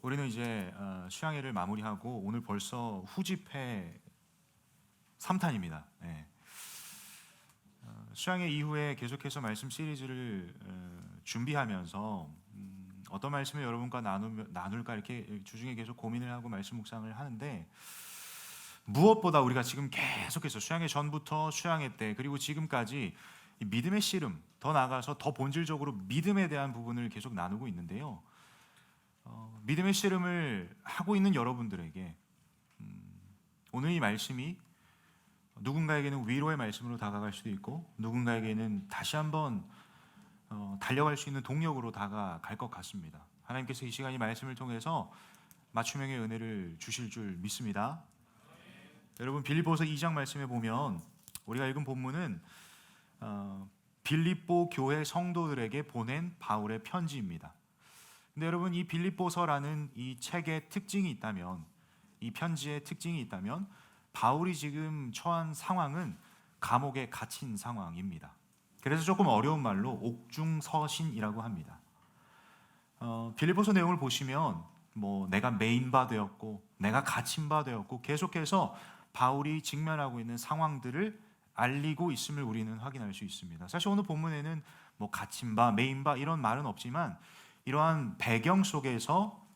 우리는 이제 수양회를 마무리하고 오늘 벌써 후집회 3탄입니다. 네. 수양회 이후에 계속해서 말씀 시리즈를 준비하면서 어떤 말씀을 여러분과 나눌까 이렇게 주중에 계속 고민을 하고 말씀 묵상을 하는데, 무엇보다 우리가 지금 계속해서 수양회 전부터 수양회 때 그리고 지금까지 이 믿음의 씨름, 더 나아가서 더 본질적으로 믿음에 대한 부분을 계속 나누고 있는데요. 믿음의 씨름을 하고 있는 여러분들에게 오늘 이 말씀이 누군가에게는 위로의 말씀으로 다가갈 수도 있고, 누군가에게는 다시 한번 달려갈 수 있는 동력으로 다가갈 것 같습니다. 하나님께서 이 시간 이 말씀을 통해서 맞춤형의 은혜를 주실 줄 믿습니다. 여러분, 빌립보서 2장 말씀에 보면 우리가 읽은 본문은 빌립보 교회 성도들에게 보낸 바울의 편지입니다. 근데 여러분, 이 빌립보서라는 이 책의 특징이 있다면, 이 편지의 특징이 있다면, 바울이 지금 처한 상황은 감옥에 갇힌 상황입니다. 그래서 조금 어려운 말로 옥중서신이라고 합니다. 빌립보서 내용을 보시면 내가 메인 바 되었고 내가 갇힌 바 되었고 계속해서 바울이 직면하고 있는 상황들을 알리고 있음을 우리는 확인할 수 있습니다. 사실 오늘 본문에는 갇힌 바, 메인 바 이런 말은 없지만 이러한 배경 속에서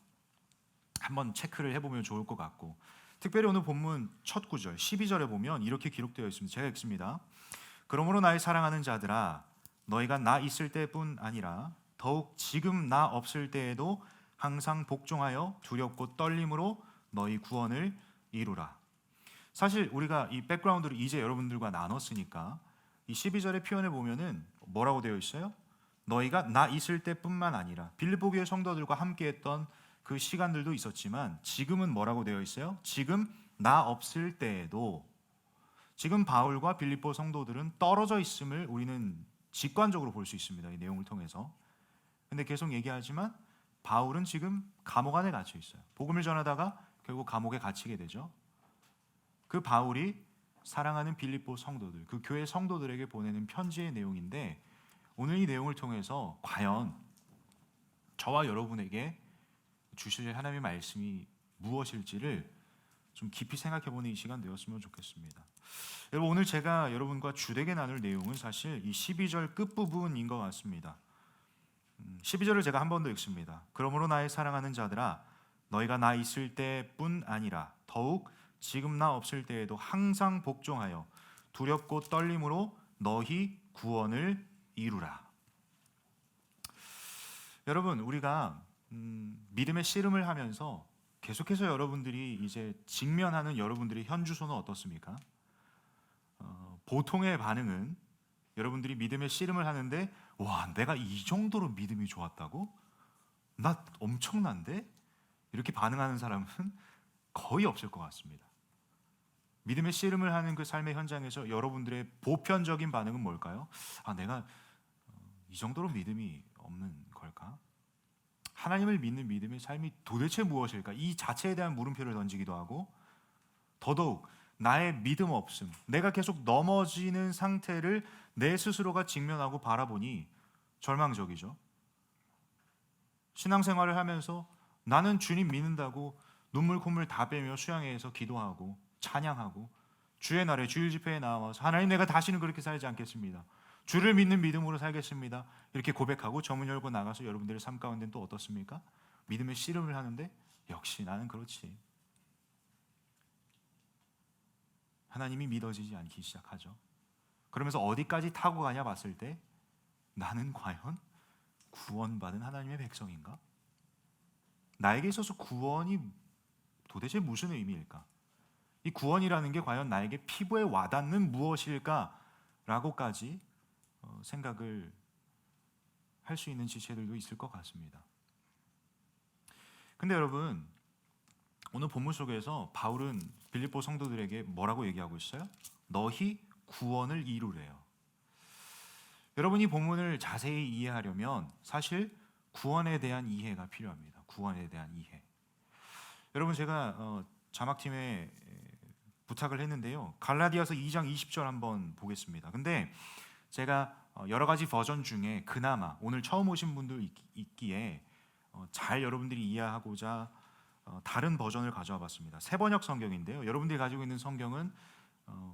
한번 체크를 해보면 좋을 것 같고, 특별히 오늘 본문 첫 구절 12절에 보면 이렇게 기록되어 있습니다. 제가 읽습니다. 그러므로 나의 사랑하는 자들아, 너희가 나 있을 때뿐 아니라 더욱 지금 나 없을 때에도 항상 복종하여 두렵고 떨림으로 너희 구원을 이루라. 사실 우리가 이 백그라운드를 이제 여러분들과 나눴으니까 이 12절의 표현을 보면은 뭐라고 되어 있어요? 너희가 나 있을 때뿐만 아니라, 빌립보 교회 성도들과 함께했던 그 시간들도 있었지만 지금은 뭐라고 되어 있어요? 지금 나 없을 때에도. 지금 바울과 빌립보 성도들은 떨어져 있음을 우리는 직관적으로 볼 수 있습니다. 이 내용을 통해서. 근데 계속 얘기하지만 바울은 지금 감옥 안에 갇혀 있어요. 복음을 전하다가 결국 감옥에 갇히게 되죠. 그 바울이 사랑하는 빌립보 성도들, 그 교회 성도들에게 보내는 편지의 내용인데, 오늘 이 내용을 통해서 과연 저와 여러분에게 주실 하나님의 말씀이 무엇일지를 좀 깊이 생각해보는 이 시간 되었으면 좋겠습니다. 여러분, 오늘 제가 여러분과 주되게 나눌 내용은 사실 이 12절 끝부분인 것 같습니다. 12절을 제가 한 번 더 읽습니다. 그러므로 나의 사랑하는 자들아, 너희가 나 있을 때뿐 아니라 더욱 지금 나 없을 때에도 항상 복종하여 두렵고 떨림으로 너희 구원을 이루라. 여러분, 우리가 믿음의 씨름을 하면서 계속해서 여러분들이 이제 직면하는 여러분들의 현주소는 어떻습니까? 보통의 반응은 여러분들이 믿음의 씨름을 하는데, 와, 내가 이 정도로 믿음이 좋았다고? 나 엄청난데? 이렇게 반응하는 사람은 거의 없을 것 같습니다. 믿음의 씨름을 하는 그 삶의 현장에서 여러분들의 보편적인 반응은 뭘까요? 내가 이 정도로 믿음이 없는 걸까? 하나님을 믿는 믿음의 삶이 도대체 무엇일까? 이 자체에 대한 물음표를 던지기도 하고, 더더욱 나의 믿음 없음, 내가 계속 넘어지는 상태를 내 스스로가 직면하고 바라보니 절망적이죠. 신앙생활을 하면서 나는 주님 믿는다고 눈물 콧물 다 빼며 수양회에서 기도하고 찬양하고 주의 날에 주일 집회에 나와서 하나님, 내가 다시는 그렇게 살지 않겠습니다, 주를 믿는 믿음으로 살겠습니다, 이렇게 고백하고 저문 열고 나가서 여러분들의 삶 가운데는 또 어떻습니까? 믿음의 씨름을 하는데 역시 나는 그렇지, 하나님이 믿어지지 않기 시작하죠. 그러면서 어디까지 타고 가냐 봤을 때, 나는 과연 구원받은 하나님의 백성인가? 나에게 있어서 구원이 도대체 무슨 의미일까? 이 구원이라는 게 과연 나에게 피부에 와닿는 무엇일까? 라고까지 생각을 할 수 있는 지체들도 있을 것 같습니다. 근데 여러분, 오늘 본문 속에서 바울은 빌립보 성도들에게 뭐라고 얘기하고 있어요? 너희 구원을 이루래요. 여러분이 본문을 자세히 이해하려면 사실 구원에 대한 이해가 필요합니다. 구원에 대한 이해. 여러분, 제가 자막팀에 부탁을 했는데요, 갈라디아서 2장 20절 한번 보겠습니다. 근데 제가 여러 가지 버전 중에 그나마 오늘 처음 오신 분들 있기에 잘 여러분들이 이해하고자 다른 버전을 가져와 봤습니다. 세번역 성경인데요. 여러분들이 가지고 있는 성경은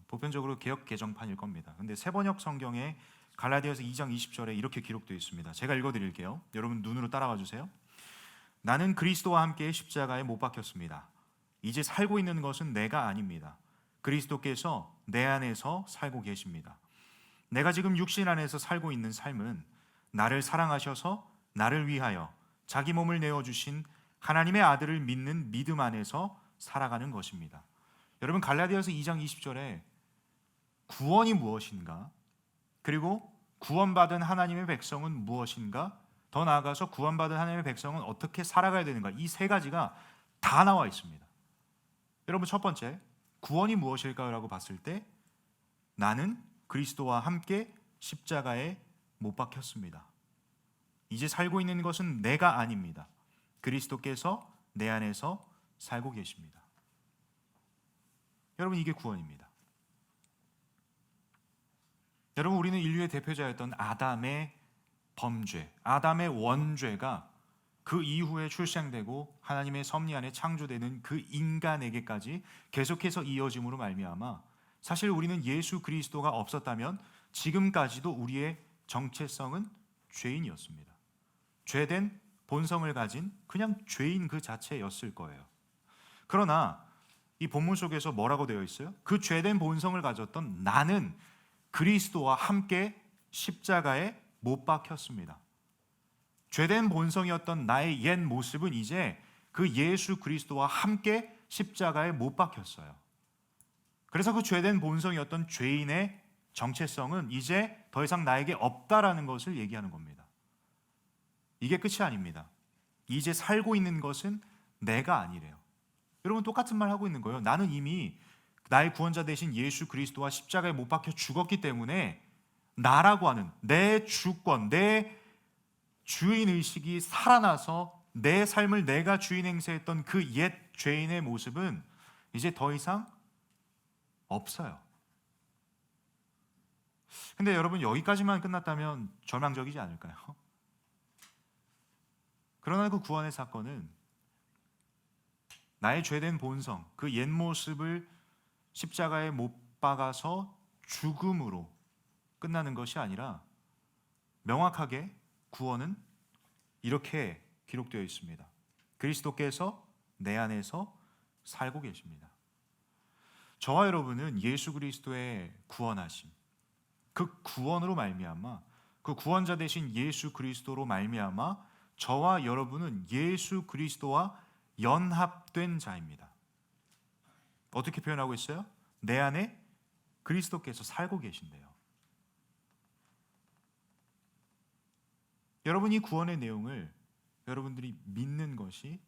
보편적으로 개역 개정판일 겁니다. 근데 세번역 성경에 갈라디아서 2장 20절에 이렇게 기록되어 있습니다. 제가 읽어드릴게요. 여러분 눈으로 따라가 주세요. 나는 그리스도와 함께 십자가에 못 박혔습니다. 이제 살고 있는 것은 내가 아닙니다. 그리스도께서 내 안에서 살고 계십니다. 내가 지금 육신 안에서 살고 있는 삶은 나를 사랑하셔서 나를 위하여 자기 몸을 내어주신 하나님의 아들을 믿는 믿음 안에서 살아가는 것입니다. 여러분 갈라디아서 2장 20절에 구원이 무엇인가? 그리고 구원받은 하나님의 백성은 무엇인가? 더 나아가서 구원받은 하나님의 백성은 어떻게 살아가야 되는가? 이 세 가지가 다 나와 있습니다. 여러분 첫 번째, 구원이 무엇일까라고 봤을 때 나는 그리스도와 함께 십자가에 못 박혔습니다. 이제 살고 있는 것은 내가 아닙니다. 그리스도께서 내 안에서 살고 계십니다. 여러분 이게 구원입니다. 여러분 우리는 인류의 대표자였던 아담의 범죄, 아담의 원죄가 그 이후에 출생되고 하나님의 섭리 안에 창조되는 그 인간에게까지 계속해서 이어짐으로 말미암아 사실 우리는 예수 그리스도가 없었다면 지금까지도 우리의 정체성은 죄인이었습니다. 죄된 본성을 가진 그냥 죄인 그 자체였을 거예요. 그러나 이 본문 속에서 뭐라고 되어 있어요? 그 죄된 본성을 가졌던 나는 그리스도와 함께 십자가에 못 박혔습니다. 죄된 본성이었던 나의 옛 모습은 이제 그 예수 그리스도와 함께 십자가에 못 박혔어요. 그래서 그 죄된 본성이었던 죄인의 정체성은 이제 더 이상 나에게 없다라는 것을 얘기하는 겁니다. 이게 끝이 아닙니다. 이제 살고 있는 것은 내가 아니래요. 여러분 똑같은 말 하고 있는 거예요. 나는 이미 나의 구원자 되신 예수 그리스도와 십자가에 못 박혀 죽었기 때문에 나라고 하는 내 주권, 내 주인의식이 살아나서 내 삶을 내가 주인 행세했던 그 옛 죄인의 모습은 이제 더 이상 없어요. 근데 여러분 여기까지만 끝났다면 절망적이지 않을까요? 그러나 그 구원의 사건은 나의 죄된 본성, 그 옛 모습을 십자가에 못 박아서 죽음으로 끝나는 것이 아니라 명확하게 구원은 이렇게 기록되어 있습니다. 그리스도께서 내 안에서 살고 계십니다. 저와 여러분은 예수 그리스도의 구원하심, 그 구원으로 말미암아 그 구원자 되신 예수 그리스도로 말미암아 저와 여러분은 예수 그리스도와 연합된 자입니다. 어떻게 표현하고 있어요? 내 안에 그리스도께서 살고 계신대요. 여러분이 구원의 내용을 여러분들이 믿는 것이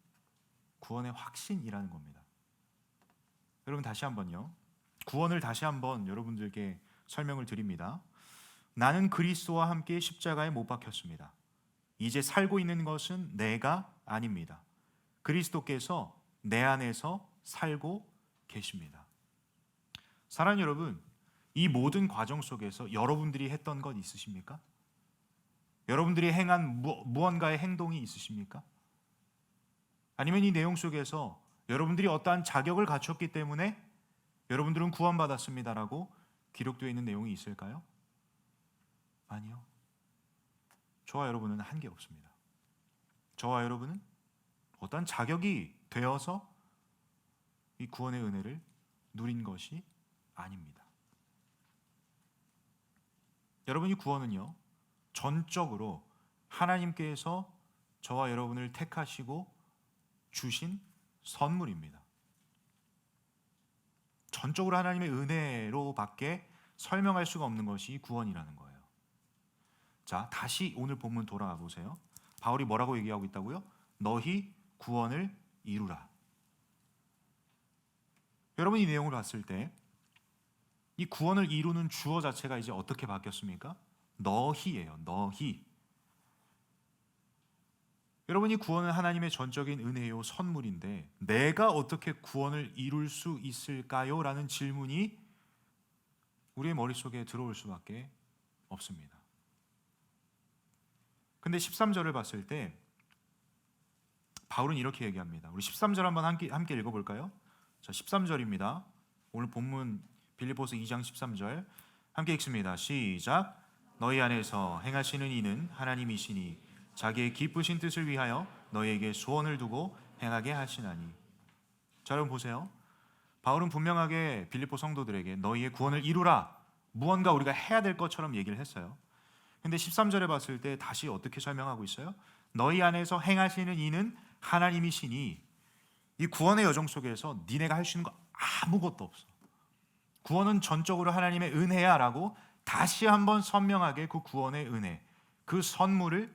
구원의 확신이라는 겁니다. 여러분 다시 한번요. 구원을 다시 한번 여러분들께 설명을 드립니다. 나는 그리스도와 함께 십자가에 못 박혔습니다. 이제 살고 있는 것은 내가 아닙니다. 그리스도께서 내 안에서 살고 계십니다. 사랑하는 여러분, 이 모든 과정 속에서 여러분들이 했던 것 있으십니까? 여러분들이 행한 무언가의 행동이 있으십니까? 아니면 이 내용 속에서 여러분들이 어떠한 자격을 갖췄기 때문에 여러분들은 구원받았습니다라고 기록되어 있는 내용이 있을까요? 아니요. 저와 여러분은 한 게 없습니다. 저와 여러분은 어떠한 자격이 되어서 이 구원의 은혜를 누린 것이 아닙니다. 여러분이 구원은요, 전적으로 하나님께서 저와 여러분을 택하시고 주신 선물입니다. 전적으로 하나님의 은혜로밖에 설명할 수가 없는 것이 구원이라는 거예요. 자, 다시 오늘 본문 돌아와 보세요. 바울이 뭐라고 얘기하고 있다고요? 너희 구원을 이루라. 여러분 이 내용을 봤을 때 이 구원을 이루는 주어 자체가 이제 어떻게 바뀌었습니까? 너희예요. 너희. 여러분이 구원은 하나님의 전적인 은혜요 선물인데 내가 어떻게 구원을 이룰 수 있을까요? 라는 질문이 우리의 머릿속에 들어올 수밖에 없습니다. 근데 13절을 봤을 때 바울은 이렇게 얘기합니다. 우리 13절 한번 함께 읽어볼까요? 자, 13절입니다. 오늘 본문 빌립보서 2장 13절 함께 읽습니다. 시작. 너희 안에서 행하시는 이는 하나님이시니 자기의 기쁘신 뜻을 위하여 너희에게 소원을 두고 행하게 하시나니. 자, 여러분 보세요. 바울은 분명하게 빌립보 성도들에게 너희의 구원을 이루라, 무언가 우리가 해야 될 것처럼 얘기를 했어요. 근데 13절에 봤을 때 다시 어떻게 설명하고 있어요? 너희 안에서 행하시는 이는 하나님이시니. 이 구원의 여정 속에서 니네가 할 수 있는 거 아무것도 없어. 구원은 전적으로 하나님의 은혜야 라고 다시 한번 선명하게 그 구원의 은혜, 그 선물을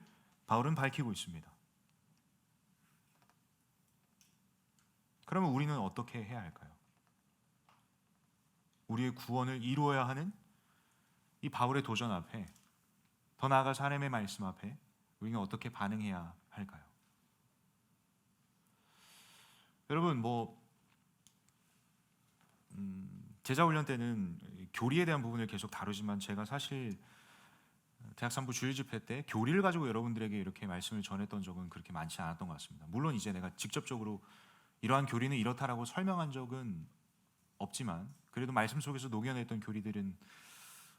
바울은 밝히고 있습니다. 그러면 우리는 어떻게 해야 할까요? 우리의 구원을 이루어야 하는 이 바울의 도전 앞에, 더 나아가서 하나님의 말씀 앞에 우리는 어떻게 반응해야 할까요? 여러분, 제자훈련 때는 교리에 대한 부분을 계속 다루지만 제가 사실 대학 3부 주일집회 때 교리를 가지고 여러분들에게 이렇게 말씀을 전했던 적은 그렇게 많지 않았던 것 같습니다. 물론 이제 내가 직접적으로 이러한 교리는 이렇다라고 설명한 적은 없지만 그래도 말씀 속에서 녹여냈던 교리들은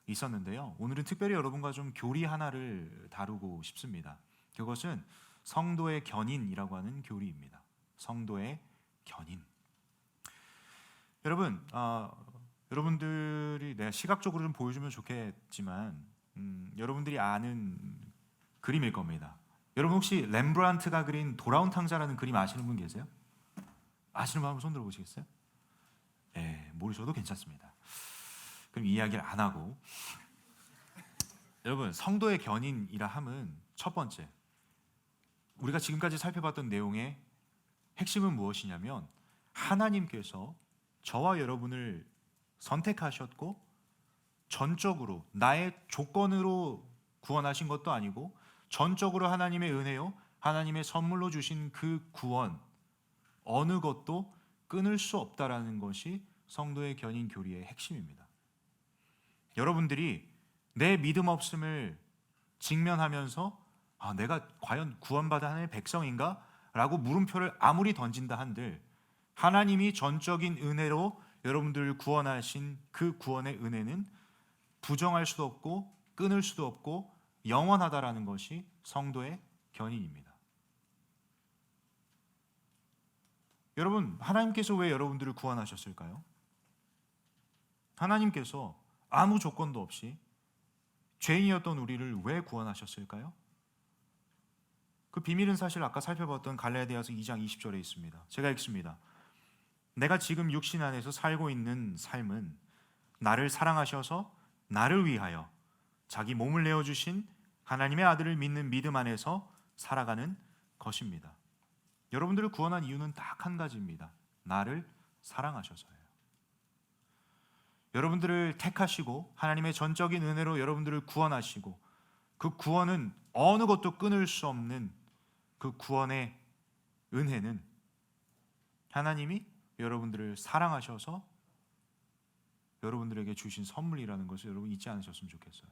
있었는데요. 오늘은 특별히 여러분과 좀 교리 하나를 다루고 싶습니다. 그것은 성도의 견인이라고 하는 교리입니다. 성도의 견인. 여러분, 여러분들이 내가 시각적으로 좀 보여주면 좋겠지만 여러분들이 아는 그림일 겁니다. 여러분 혹시 렘브란트가 그린 돌아온 탕자라는 그림 아시는 분 계세요? 아시는 분 한번 손 들어보시겠어요? 네, 모르셔도 괜찮습니다. 그럼 이야기를 안 하고, 여러분 성도의 견인이라 함은 첫 번째, 우리가 지금까지 살펴봤던 내용의 핵심은 무엇이냐면 하나님께서 저와 여러분을 선택하셨고 전적으로 나의 조건으로 구원하신 것도 아니고 전적으로 하나님의 은혜요, 하나님의 선물로 주신 그 구원, 어느 것도 끊을 수 없다라는 것이 성도의 견인 교리의 핵심입니다. 여러분들이 내 믿음 없음을 직면하면서 내가 과연 구원받은 하나님의 백성인가? 라고 물음표를 아무리 던진다 한들 하나님이 전적인 은혜로 여러분들을 구원하신 그 구원의 은혜는 부정할 수도 없고 끊을 수도 없고 영원하다라는 것이 성도의 견인입니다. 여러분, 하나님께서 왜 여러분들을 구원하셨을까요? 하나님께서 아무 조건도 없이 죄인이었던 우리를 왜 구원하셨을까요? 그 비밀은 사실 아까 살펴봤던 갈라디아서 2장 20절에 있습니다. 제가 읽습니다. 내가 지금 육신 안에서 살고 있는 삶은 나를 사랑하셔서 나를 위하여 자기 몸을 내어주신 하나님의 아들을 믿는 믿음 안에서 살아가는 것입니다. 여러분들을 구원한 이유는 딱 한 가지입니다. 나를 사랑하셔서예요. 여러분들을 택하시고 하나님의 전적인 은혜로 여러분들을 구원하시고 그 구원은 어느 것도 끊을 수 없는 그 구원의 은혜는 하나님이 여러분들을 사랑하셔서 여러분들에게 주신 선물이라는 것을 여러분 잊지 않으셨으면 좋겠어요.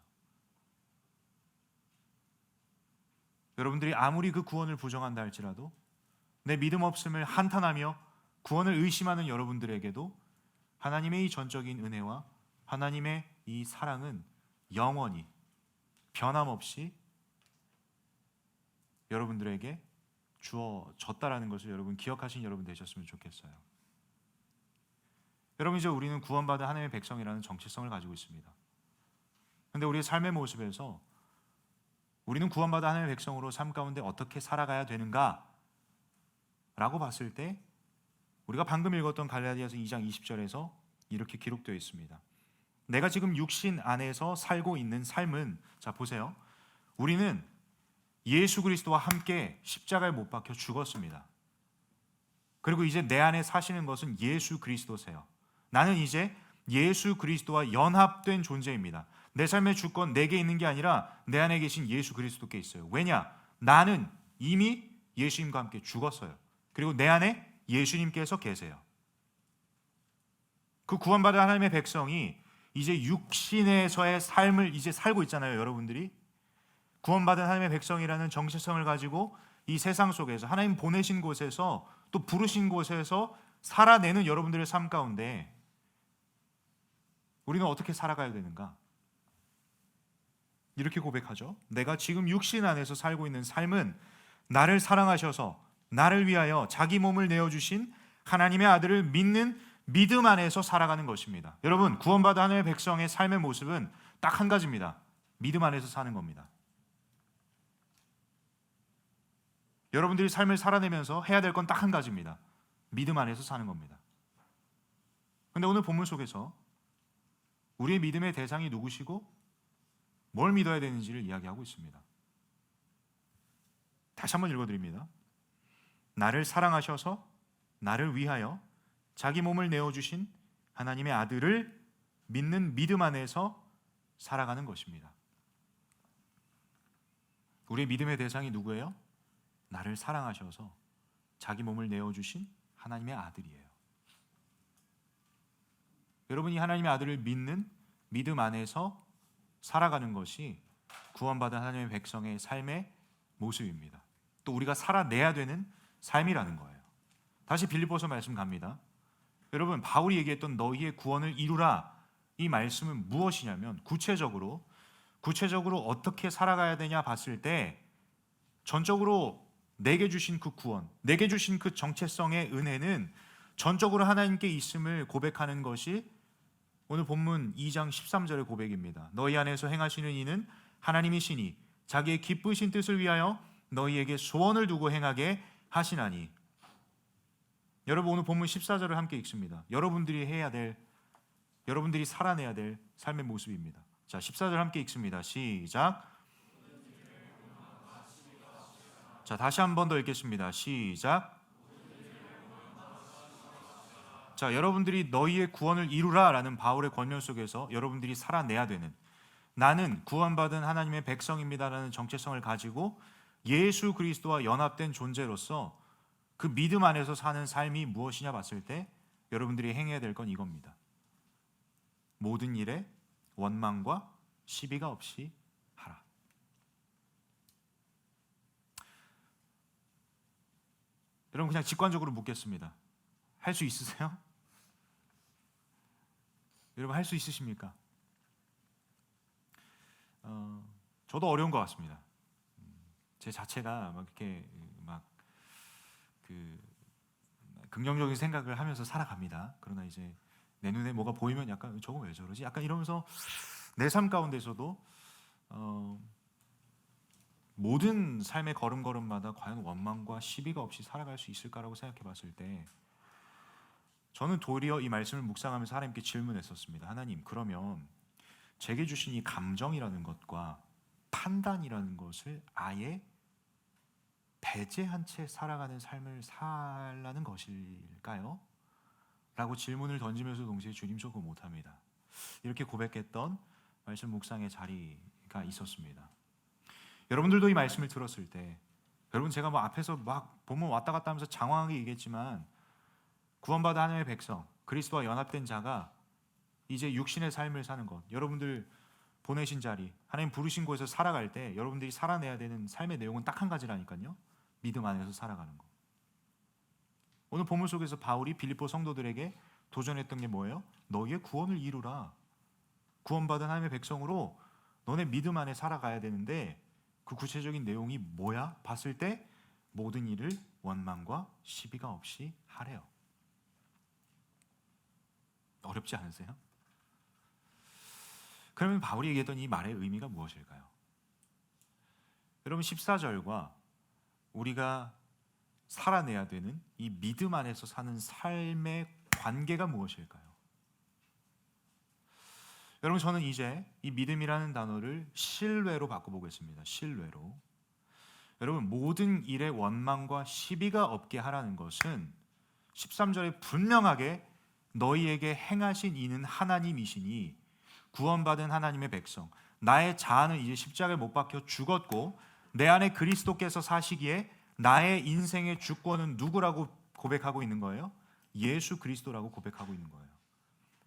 여러분들이 아무리 그 구원을 부정한다 할지라도 내 믿음 없음을 한탄하며 구원을 의심하는 여러분들에게도 하나님의 이 전적인 은혜와 하나님의 이 사랑은 영원히 변함없이 여러분들에게 주어졌다라는 것을 여러분 기억하신 여러분 되셨으면 좋겠어요. 여러분, 이제 우리는 구원받은 하나님의 백성이라는 정체성을 가지고 있습니다. 그런데 우리의 삶의 모습에서 우리는 구원받은 하나님의 백성으로 삶 가운데 어떻게 살아가야 되는가? 라고 봤을 때 우리가 방금 읽었던 갈라디아서 2장 20절에서 이렇게 기록되어 있습니다. 내가 지금 육신 안에서 살고 있는 삶은, 자 보세요, 우리는 예수 그리스도와 함께 십자가에 못 박혀 죽었습니다. 그리고 이제 내 안에 사시는 것은 예수 그리스도세요. 나는 이제 예수 그리스도와 연합된 존재입니다. 내 삶의 주권 내게 있는 게 아니라 내 안에 계신 예수 그리스도께 있어요. 왜냐? 나는 이미 예수님과 함께 죽었어요. 그리고 내 안에 예수님께서 계세요. 그 구원받은 하나님의 백성이 이제 육신에서의 삶을 이제 살고 있잖아요. 여러분들이 구원받은 하나님의 백성이라는 정체성을 가지고 이 세상 속에서 하나님 보내신 곳에서 또 부르신 곳에서 살아내는 여러분들의 삶 가운데 우리는 어떻게 살아가야 되는가? 이렇게 고백하죠. 내가 지금 육신 안에서 살고 있는 삶은 나를 사랑하셔서 나를 위하여 자기 몸을 내어주신 하나님의 아들을 믿는 믿음 안에서 살아가는 것입니다. 여러분, 구원받은 하나님의 백성의 삶의 모습은 딱 한 가지입니다. 믿음 안에서 사는 겁니다. 여러분들이 삶을 살아내면서 해야 될 건 딱 한 가지입니다. 믿음 안에서 사는 겁니다. 그런데 오늘 본문 속에서 우리의 믿음의 대상이 누구시고 뭘 믿어야 되는지를 이야기하고 있습니다. 다시 한번 읽어드립니다. 나를 사랑하셔서 나를 위하여 자기 몸을 내어주신 하나님의 아들을 믿는 믿음 안에서 살아가는 것입니다. 우리의 믿음의 대상이 누구예요? 나를 사랑하셔서 자기 몸을 내어주신 하나님의 아들이에요. 여러분이 하나님의 아들을 믿는 믿음 안에서 살아가는 것이 구원받은 하나님의 백성의 삶의 모습입니다. 또 우리가 살아내야 되는 삶이라는 거예요. 다시 빌립보서 말씀 갑니다. 여러분, 바울이 얘기했던 너희의 구원을 이루라, 이 말씀은 무엇이냐면 구체적으로 어떻게 살아가야 되냐 봤을 때 전적으로 내게 주신 그 구원, 내게 주신 그 정체성의 은혜는 전적으로 하나님께 있음을 고백하는 것이 오늘 본문 2장 13절의 고백입니다. 너희 안에서 행하시는 이는 하나님이시니 자기의 기쁘신 뜻을 위하여 너희에게 소원을 두고 행하게 하시나니. 여러분, 오늘 본문 14절을 함께 읽습니다. 여러분들이 해야 될, 여러분들이 살아내야 될 삶의 모습입니다. 자, 14절 함께 읽습니다. 시작. 자, 다시 한 번 더 읽겠습니다. 시작. 자, 여러분들이 너희의 구원을 이루라 라는 바울의 권면 속에서 여러분들이 살아내야 되는, 나는 구원받은 하나님의 백성입니다 라는 정체성을 가지고 예수 그리스도와 연합된 존재로서 그 믿음 안에서 사는 삶이 무엇이냐 봤을 때 여러분들이 행해야 될 건 이겁니다. 모든 일에 원망과 시비가 없이 하라. 여러분, 그냥 직관적으로 묻겠습니다. 할 수 있으세요? 여러분, 할 수 있으십니까? 저도 어려운 것 같습니다. 제 자체가 막 이렇게 긍정적인 생각을 하면서 살아갑니다. 그러나 이제 내 눈에 뭐가 보이면 약간 저거 왜 저러지? 약간 이러면서 내 삶 가운데서도 모든 삶의 걸음걸음마다 과연 원망과 시비가 없이 살아갈 수 있을까라고 생각해 봤을 때 저는 도리어 이 말씀을 묵상하면서 하나님께 질문했었습니다. 하나님, 그러면 제게 주신 이 감정이라는 것과 판단이라는 것을 아예 배제한 채 살아가는 삶을 살라는 것일까요? 라고 질문을 던지면서 동시에 주님, 저거 못합니다. 이렇게 고백했던 말씀 묵상의 자리가 있었습니다. 여러분들도 이 말씀을 들었을 때, 여러분, 제가 앞에서 막 보면 왔다 갔다 하면서 장황하게 얘기했지만 구원받은 하나님의 백성, 그리스도와 연합된 자가 이제 육신의 삶을 사는 것, 여러분들 보내신 자리, 하나님 부르신 곳에서 살아갈 때 여러분들이 살아내야 되는 삶의 내용은 딱 한 가지라니까요. 믿음 안에서 살아가는 것. 오늘 본문 속에서 바울이 빌립보 성도들에게 도전했던 게 뭐예요? 너희의 구원을 이루라. 구원받은 하나님의 백성으로 너네 믿음 안에 살아가야 되는데 그 구체적인 내용이 뭐야? 봤을 때 모든 일을 원망과 시비가 없이 하래요. 어렵지 않으세요? 그러면 바울이 얘기했던 이 말의 의미가 무엇일까요? 여러분, 14절과 우리가 살아내야 되는 이 믿음 안에서 사는 삶의 관계가 무엇일까요? 여러분, 저는 이제 이 믿음이라는 단어를 신뢰로 바꿔보겠습니다. 신뢰로. 여러분, 모든 일에 원망과 시비가 없게 하라는 것은 13절에 분명하게 너희에게 행하신 이는 하나님이시니 구원받은 하나님의 백성, 나의 자아는 이제 십자가에 못 박혀 죽었고 내 안에 그리스도께서 사시기에 나의 인생의 주권은 누구라고 고백하고 있는 거예요? 예수 그리스도라고 고백하고 있는 거예요.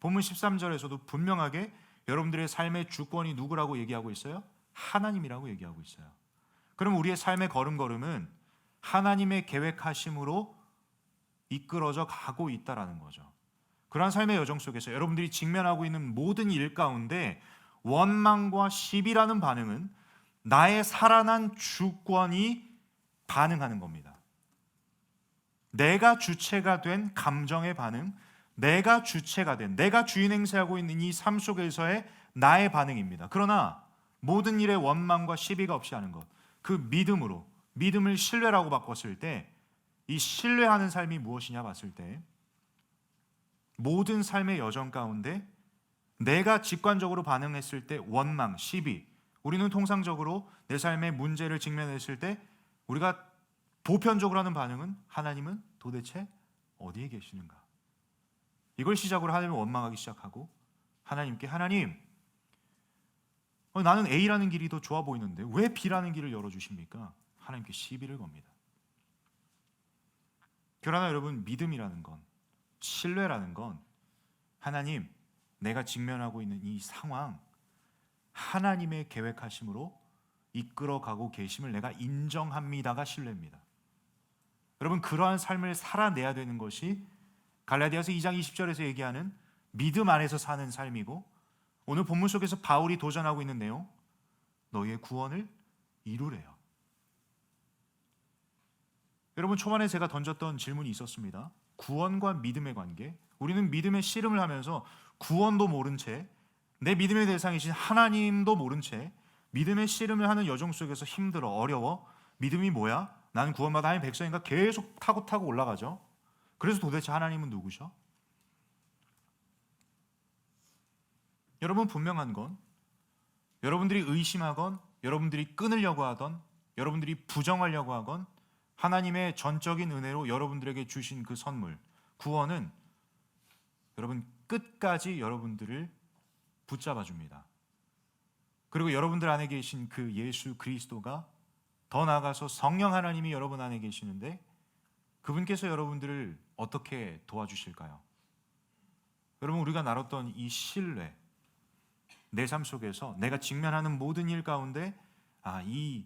본문 13절에서도 분명하게 여러분들의 삶의 주권이 누구라고 얘기하고 있어요? 하나님이라고 얘기하고 있어요. 그럼 우리의 삶의 걸음걸음은 하나님의 계획하심으로 이끌어져 가고 있다라는 거죠. 그러한 삶의 여정 속에서 여러분들이 직면하고 있는 모든 일 가운데 원망과 시비라는 반응은 나의 살아난 주권이 반응하는 겁니다. 내가 주체가 된 감정의 반응, 내가 주체가 된, 내가 주인 행세하고 있는 이 삶 속에서의 나의 반응입니다. 그러나 모든 일에 원망과 시비가 없이 하는 것, 그 믿음으로, 믿음을 신뢰라고 바꿨을 때, 이 신뢰하는 삶이 무엇이냐 봤을 때, 모든 삶의 여정 가운데 내가 직관적으로 반응했을 때 원망, 시비, 우리는 통상적으로 내 삶의 문제를 직면했을 때 우리가 보편적으로 하는 반응은 하나님은 도대체 어디에 계시는가? 이걸 시작으로 하나님을 원망하기 시작하고 하나님께 하나님, 나는 A라는 길이 더 좋아 보이는데 왜 B라는 길을 열어주십니까? 하나님께 시비를 겁니다. 그러나 여러분, 믿음이라는 건, 신뢰라는 건 하나님, 내가 직면하고 있는 이 상황 하나님의 계획하심으로 이끌어가고 계심을 내가 인정합니다가 신뢰입니다. 여러분, 그러한 삶을 살아내야 되는 것이 갈라디아서 2장 20절에서 얘기하는 믿음 안에서 사는 삶이고, 오늘 본문 속에서 바울이 도전하고 있는 내용, 너희의 구원을 이루래요. 여러분, 초반에 제가 던졌던 질문이 있었습니다. 구원과 믿음의 관계. 우리는 믿음의 씨름을 하면서 구원도 모른 채, 내 믿음의 대상이신 하나님도 모른 채 믿음의 씨름을 하는 여정 속에서 힘들어, 어려워. 믿음이 뭐야? 나는 구원받아 하나님의 백성인가? 계속 타고 올라가죠. 그래서 도대체 하나님은 누구셔? 여러분, 분명한 건 여러분들이 의심하건, 여러분들이 끊으려고 하던, 여러분들이 부정하려고 하건, 하나님의 전적인 은혜로 여러분들에게 주신 그 선물, 구원은 여러분 끝까지 여러분들을 붙잡아 줍니다. 그리고 여러분들 안에 계신 그 예수 그리스도가, 더 나아가서 성령 하나님이 여러분 안에 계시는데 그분께서 여러분들을 어떻게 도와주실까요? 여러분, 우리가 나눴던 이 신뢰, 내 삶 속에서 내가 직면하는 모든 일 가운데 이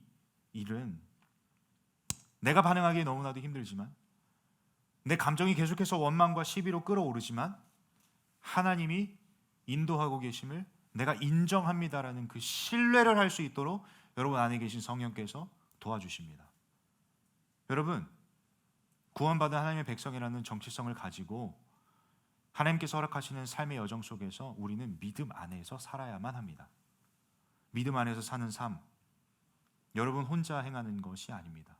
일은 내가 반응하기에 너무나도 힘들지만, 내 감정이 계속해서 원망과 시비로 끌어오르지만 하나님이 인도하고 계심을 내가 인정합니다라는 그 신뢰를 할 수 있도록 여러분 안에 계신 성령께서 도와주십니다. 여러분, 구원받은 하나님의 백성이라는 정체성을 가지고 하나님께서 허락하시는 삶의 여정 속에서 우리는 믿음 안에서 살아야만 합니다. 믿음 안에서 사는 삶, 여러분 혼자 행하는 것이 아닙니다.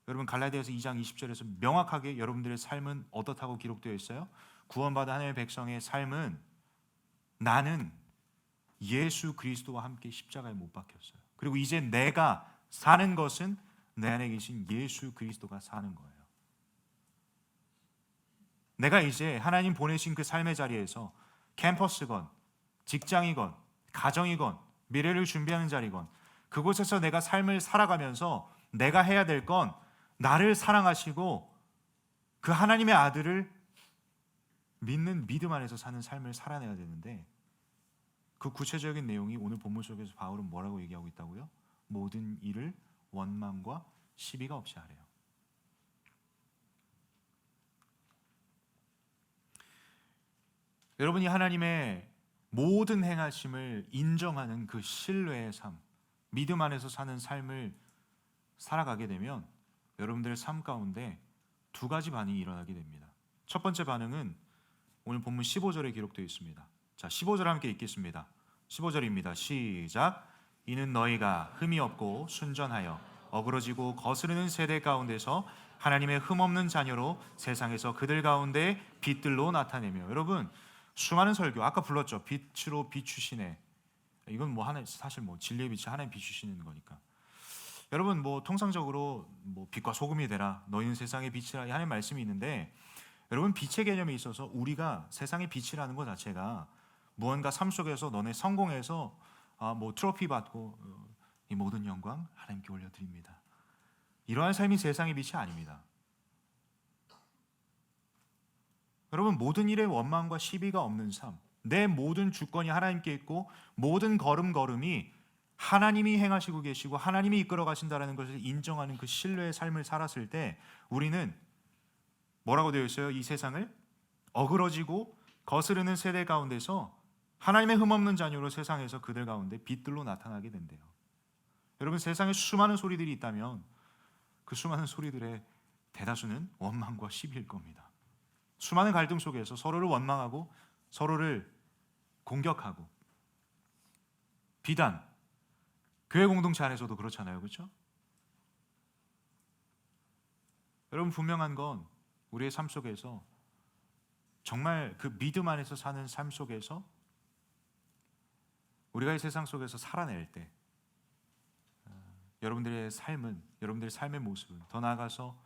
여러분, 갈라디아서 2장 20절에서 명확하게 여러분들의 삶은 어떻다고 기록되어 있어요? 구원받은 하나님의 백성의 삶은 나는 예수 그리스도와 함께 십자가에 못 박혔어요. 그리고 이제 내가 사는 것은 내 안에 계신 예수 그리스도가 사는 거예요. 내가 이제 하나님 보내신 그 삶의 자리에서 캠퍼스건, 직장이건, 가정이건, 미래를 준비하는 자리건, 그곳에서 내가 삶을 살아가면서 내가 해야 될 건 나를 사랑하시고 그 하나님의 아들을 믿는 믿음 안에서 사는 삶을 살아내야 되는데, 그 구체적인 내용이 오늘 본문 속에서 바울은 뭐라고 얘기하고 있다고요? 모든 일을 원망과 시비가 없이 하래요. 여러분이 하나님의 모든 행하심을 인정하는 그 신뢰의 삶, 믿음 안에서 사는 삶을 살아가게 되면 여러분들의 삶 가운데 두 가지 반응이 일어나게 됩니다. 첫 번째 반응은 오늘 본문 15절에 기록되어 있습니다. 자, 15절 함께 읽겠습니다. 15절입니다. 시작. 이는 너희가 흠이 없고 순전하여 어그러지고 거스르는 세대 가운데서 하나님의 흠없는 자녀로 세상에서 그들 가운데 빛들로 나타내며. 여러분, 수많은 설교 아까 불렀죠. 빛으로 비추시네. 이건 뭐 하나, 사실 뭐 진리의 빛이 하나님 비추시는 거니까. 여러분, 뭐 통상적으로 뭐 빛과 소금이 되라, 너희는 세상의 빛이라 하는 말씀이 있는데, 여러분, 빛의 개념에 있어서 우리가 세상의 빛이라는 것 자체가 무언가 삶 속에서 너네 성공해서 뭐 트로피 받고 이 모든 영광 하나님께 올려드립니다, 이러한 삶이 세상의 빛이 아닙니다. 여러분, 모든 일에 원망과 시비가 없는 삶, 내 모든 주권이 하나님께 있고 모든 걸음걸음이 하나님이 행하시고 계시고 하나님이 이끌어 가신다라는 것을 인정하는 그 신뢰의 삶을 살았을 때 우리는 뭐라고 되어 있어요? 이 세상을 어그러지고 거스르는 세대 가운데서 하나님의 흠없는 자녀로 세상에서 그들 가운데 빛들로 나타나게 된대요. 여러분, 세상에 수많은 소리들이 있다면 그 수많은 소리들의 대다수는 원망과 시비일 겁니다. 수많은 갈등 속에서 서로를 원망하고 서로를 공격하고 비단, 교회 공동체 안에서도 그렇잖아요. 그렇죠? 여러분, 분명한 건 우리의 삶 속에서 정말 그 믿음 안에서 사는 삶 속에서 우리가 이 세상 속에서 살아낼 때 여러분들의 삶은, 여러분들의 삶의 모습은, 더 나아가서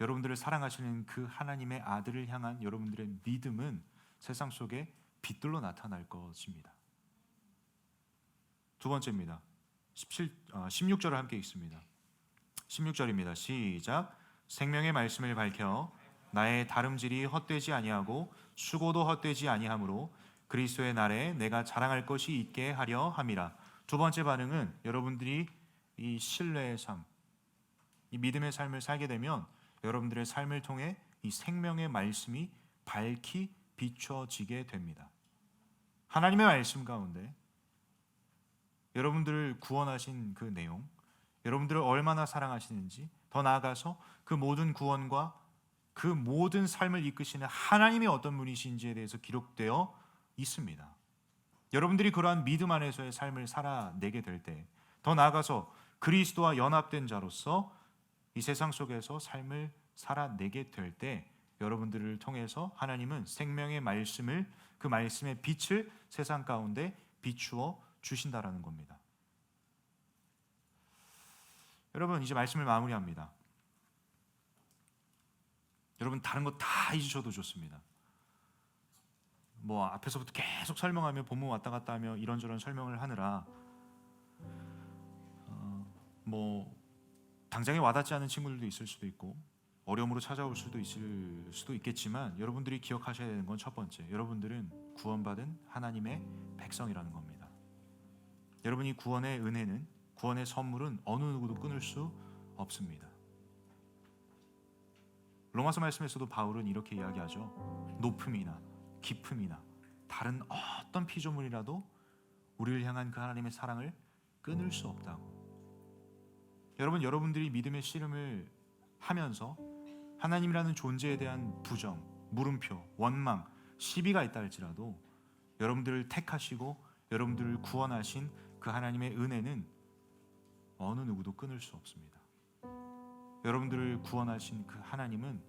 여러분들을 사랑하시는 그 하나님의 아들을 향한 여러분들의 믿음은 세상 속에 빛들로 나타날 것입니다. 두 번째입니다. 16절을 함께 읽습니다. 16절입니다. 시작. 생명의 말씀을 밝혀 나의 다름질이 헛되지 아니하고 수고도 헛되지 아니하므로 그리스도의 날에 내가 자랑할 것이 있게 하려 함이라. 두 번째 반응은 여러분들이 이 신뢰의 삶, 이 믿음의 삶을 살게 되면 여러분들의 삶을 통해 이 생명의 말씀이 밝히 비춰지게 됩니다. 하나님의 말씀 가운데 여러분들을 구원하신 그 내용, 여러분들을 얼마나 사랑하시는지, 더 나아가서 그 모든 구원과 그 모든 삶을 이끄시는 하나님이 어떤 분이신지에 대해서 기록되어 있습니다. 여러분들이 그러한 믿음 안에서의 삶을 살아내게 될 때, 더 나아가서 그리스도와 연합된 자로서 이 세상 속에서 삶을 살아내게 될 때 여러분들을 통해서 하나님은 생명의 말씀을, 그 말씀의 빛을 세상 가운데 비추어 주신다라는 겁니다. 여러분, 이제 말씀을 마무리합니다. 여러분, 다른 거 다 잊으셔도 좋습니다. 뭐 앞에서부터 계속 설명하며 본문 왔다 갔다 하며 이런저런 설명을 하느라 뭐 당장에 와닿지 않은 친구들도 있을 수도 있고 어려움으로 찾아올 수도 있을 수도 있겠지만 여러분들이 기억하셔야 되는 건 첫 번째, 여러분들은 구원받은 하나님의 백성이라는 겁니다. 여러분이 구원의 은혜는, 구원의 선물은 어느 누구도 끊을 수 없습니다. 로마서 말씀에서도 바울은 이렇게 이야기하죠. 높음이나 깊음이나 다른 어떤 피조물이라도 우리를 향한 그 하나님의 사랑을 끊을 수 없다고. 여러분, 여러분들이 믿음의 씨름을 하면서 하나님이라는 존재에 대한 부정, 물음표, 원망, 시비가 있다 할지라도 여러분들을 택하시고 여러분들을 구원하신 그 하나님의 은혜는 어느 누구도 끊을 수 없습니다. 여러분들을 구원하신 그 하나님은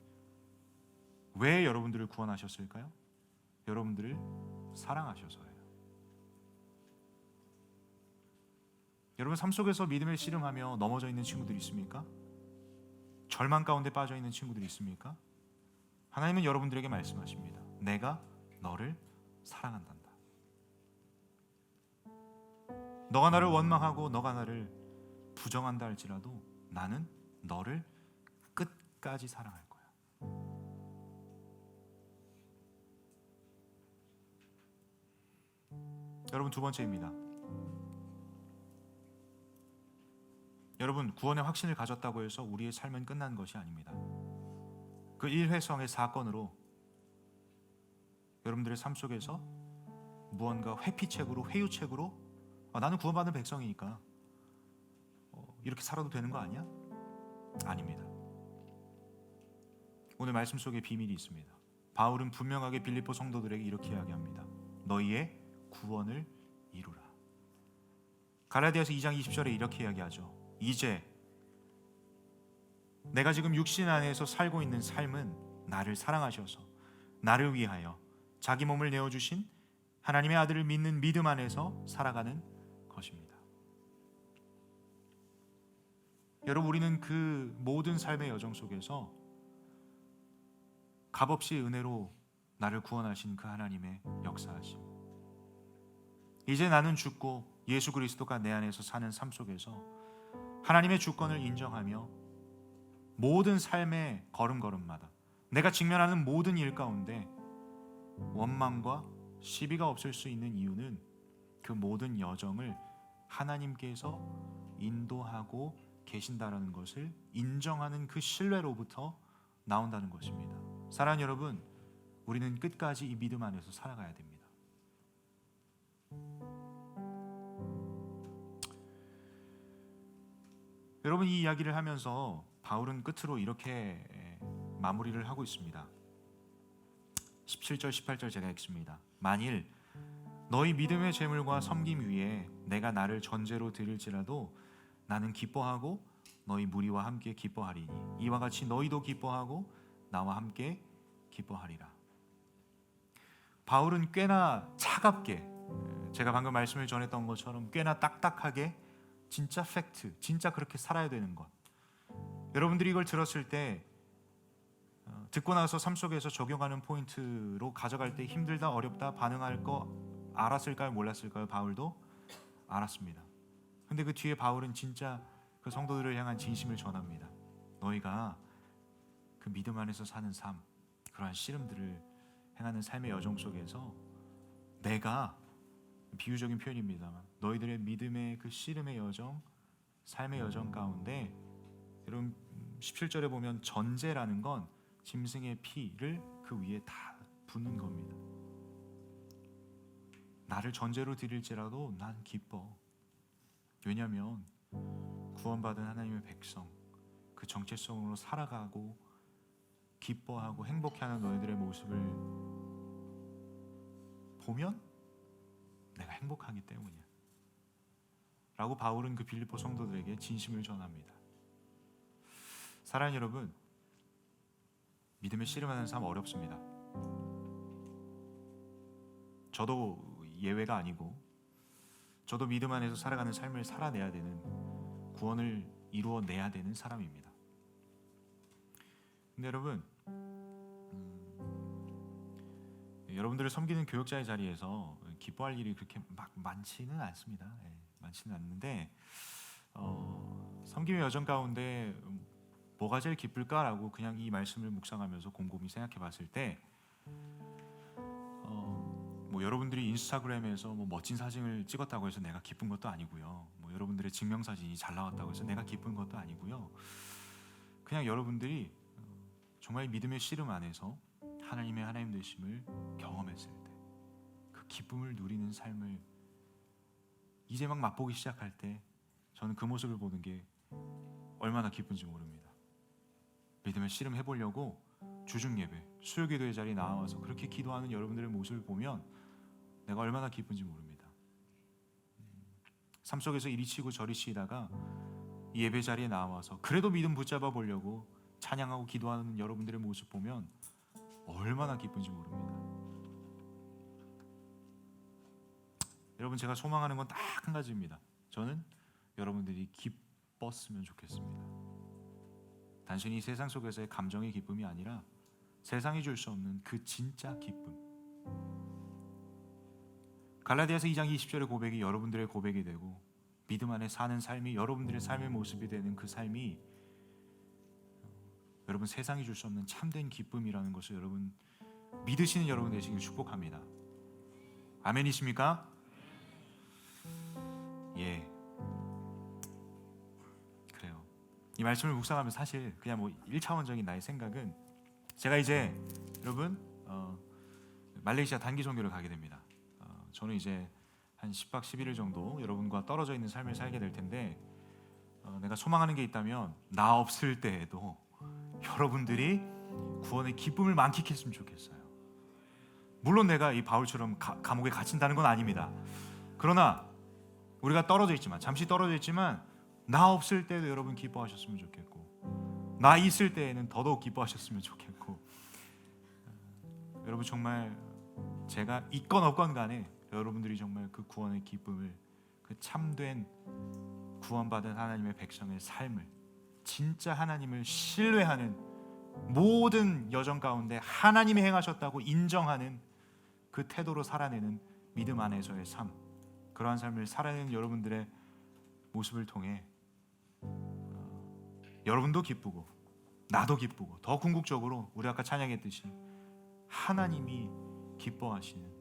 왜 여러분들을 구원하셨을까요? 여러분들을 사랑하셔서예요. 여러분, 삶 속에서 믿음을 씨름하며 넘어져 있는 친구들이 있습니까? 절망 가운데 빠져 있는 친구들이 있습니까? 하나님은 여러분들에게 말씀하십니다. 내가 너를 사랑한단다. 너가 나를 원망하고 너가 나를 부정한다 할지라도 나는 너를 끝까지 사랑할 거야. 여러분, 두 번째입니다. 여러분, 구원의 확신을 가졌다고 해서 우리의 삶은 끝난 것이 아닙니다. 그 일회성의 사건으로 여러분들의 삶 속에서 무언가 회피책으로, 회유책으로 나는 구원받은 백성이니까 이렇게 살아도 되는 거 아니야? 아닙니다. 오늘 말씀 속에 비밀이 있습니다. 바울은 분명하게 빌립보 성도들에게 이렇게 이야기합니다. 너희의 구원을 이루라. 갈라디아서 2장 20절에 이렇게 이야기하죠. 이제 내가 지금 육신 안에서 살고 있는 삶은 나를 사랑하셔서 나를 위하여 자기 몸을 내어주신 하나님의 아들을 믿는 믿음 안에서 살아가는 것입니다. 여러분, 우리는 그 모든 삶의 여정 속에서 값없이 은혜로 나를 구원하신 그 하나님의 역사하심, 이제 나는 죽고 예수 그리스도가 내 안에서 사는 삶 속에서 하나님의 주권을 인정하며 모든 삶의 걸음걸음마다 내가 직면하는 모든 일 가운데 원망과 시비가 없을 수 있는 이유는 그 모든 여정을 하나님께서 인도하고 계신다라는 것을 인정하는 그 신뢰로부터 나온다는 것입니다. 사랑하는 여러분, 우리는 끝까지 이 믿음 안에서 살아가야 됩니다. 여러분, 이 이야기를 하면서 바울은 끝으로 이렇게 마무리를 하고 있습니다. 17절 18절 제가 읽습니다. 만일 너희 믿음의 재물과 섬김 위에 내가 나를 전제로 드릴지라도 나는 기뻐하고 너희 무리와 함께 기뻐하리니 이와 같이 너희도 기뻐하고 나와 함께 기뻐하리라. 바울은 꽤나 차갑게, 제가 방금 말씀을 전했던 것처럼 꽤나 딱딱하게 진짜 팩트, 진짜 그렇게 살아야 되는 것, 여러분들이 이걸 들었을 때 듣고 나서 삶 속에서 적용하는 포인트로 가져갈 때 힘들다, 어렵다, 반응할 거 알았을까요? 몰랐을까요? 바울도 알았습니다. 근데 그 뒤에 바울은 진짜 그 성도들을 향한 진심을 전합니다. 너희가 그 믿음 안에서 사는 삶, 그러한 씨름들을 행하는 삶의 여정 속에서 내가, 비유적인 표현입니다만, 너희들의 믿음의 그 씨름의 여정, 삶의 여정 가운데, 여러분 17절에 보면 전제라는 건 짐승의 피를 그 위에 다 붓는 겁니다. 나를 전제로 드릴지라도 난 기뻐. 왜냐하면 구원받은 하나님의 백성, 그 정체성으로 살아가고 기뻐하고 행복해하는 너희들의 모습을 보면 내가 행복하기 때문이야 라고 바울은 그 빌립보 성도들에게 진심을 전합니다. 사랑하는 여러분, 믿음에 씨름하는 삶 어렵습니다. 저도 예외가 아니고, 저도 믿음 안에서 살아가는 삶을 살아내야 되는, 구원을 이루어내야 되는 사람입니다. 근데 여러분, 여러분들을 섬기는 교역자의 자리에서 기뻐할 일이 그렇게 막 많지는 않습니다. 많지는 않는데 섬김의 여정 가운데 뭐가 제일 기쁠까라고 그냥 이 말씀을 묵상하면서 곰곰이 생각해 봤을 때 뭐 여러분들이 인스타그램에서 뭐 멋진 사진을 찍었다고 해서 내가 기쁜 것도 아니고요. 뭐 여러분들의 증명사진이 잘 나왔다고 해서 내가 기쁜 것도 아니고요. 그냥 여러분들이 정말 믿음의 씨름 안에서 하나님의 하나님 되심을 경험했을 때 그 기쁨을 누리는 삶을 이제 막 맛보기 시작할 때 저는 그 모습을 보는 게 얼마나 기쁜지 모릅니다. 믿음의 씨름 해보려고 주중 예배, 수요기도의 자리에 나와서 그렇게 기도하는 여러분들의 모습을 보면 내가 얼마나 기쁜지 모릅니다. 삶 속에서 이리 치고 저리 치다가 이 예배 자리에 나와서 그래도 믿음 붙잡아 보려고 찬양하고 기도하는 여러분들의 모습 보면 얼마나 기쁜지 모릅니다. 여러분, 제가 소망하는 건 딱 한 가지입니다. 저는 여러분들이 기뻤으면 좋겠습니다. 단순히 세상 속에서의 감정의 기쁨이 아니라 세상이 줄 수 없는 그 진짜 기쁨. 갈라디아서 2장 20절의 고백이 여러분들의 고백이 되고 믿음 안에 사는 삶이 여러분들의 삶의 모습이 되는 그 삶이 여러분 세상이 줄 수 없는 참된 기쁨이라는 것을 여러분 믿으시는 여러분 되시길 축복합니다. 아멘이십니까? 예, 그래요. 이 말씀을 묵상하면 사실 그냥 뭐 1차원적인 나의 생각은, 제가 이제 여러분 말레이시아 단기 선교를 가게 됩니다. 저는 이제 한 10박 11일 정도 여러분과 떨어져 있는 삶을 살게 될 텐데, 내가 소망하는 게 있다면 나 없을 때에도 여러분들이 구원의 기쁨을 만끽했으면 좋겠어요. 물론 내가 이 바울처럼 감옥에 갇힌다는 건 아닙니다. 그러나 우리가 떨어져 있지만, 잠시 떨어져 있지만 나 없을 때도 여러분 기뻐하셨으면 좋겠고, 나 있을 때에는 더더욱 기뻐하셨으면 좋겠고, 여러분 정말 제가 있건 없건 간에 여러분들이 정말 그 구원의 기쁨을, 그 참된 구원받은 하나님의 백성의 삶을, 진짜 하나님을 신뢰하는 모든 여정 가운데 하나님이 행하셨다고 인정하는 그 태도로 살아내는 믿음 안에서의 삶, 그러한 삶을 살아내는 여러분들의 모습을 통해 여러분도 기쁘고 나도 기쁘고, 더 궁극적으로 우리 아까 찬양했듯이 하나님이 기뻐하시는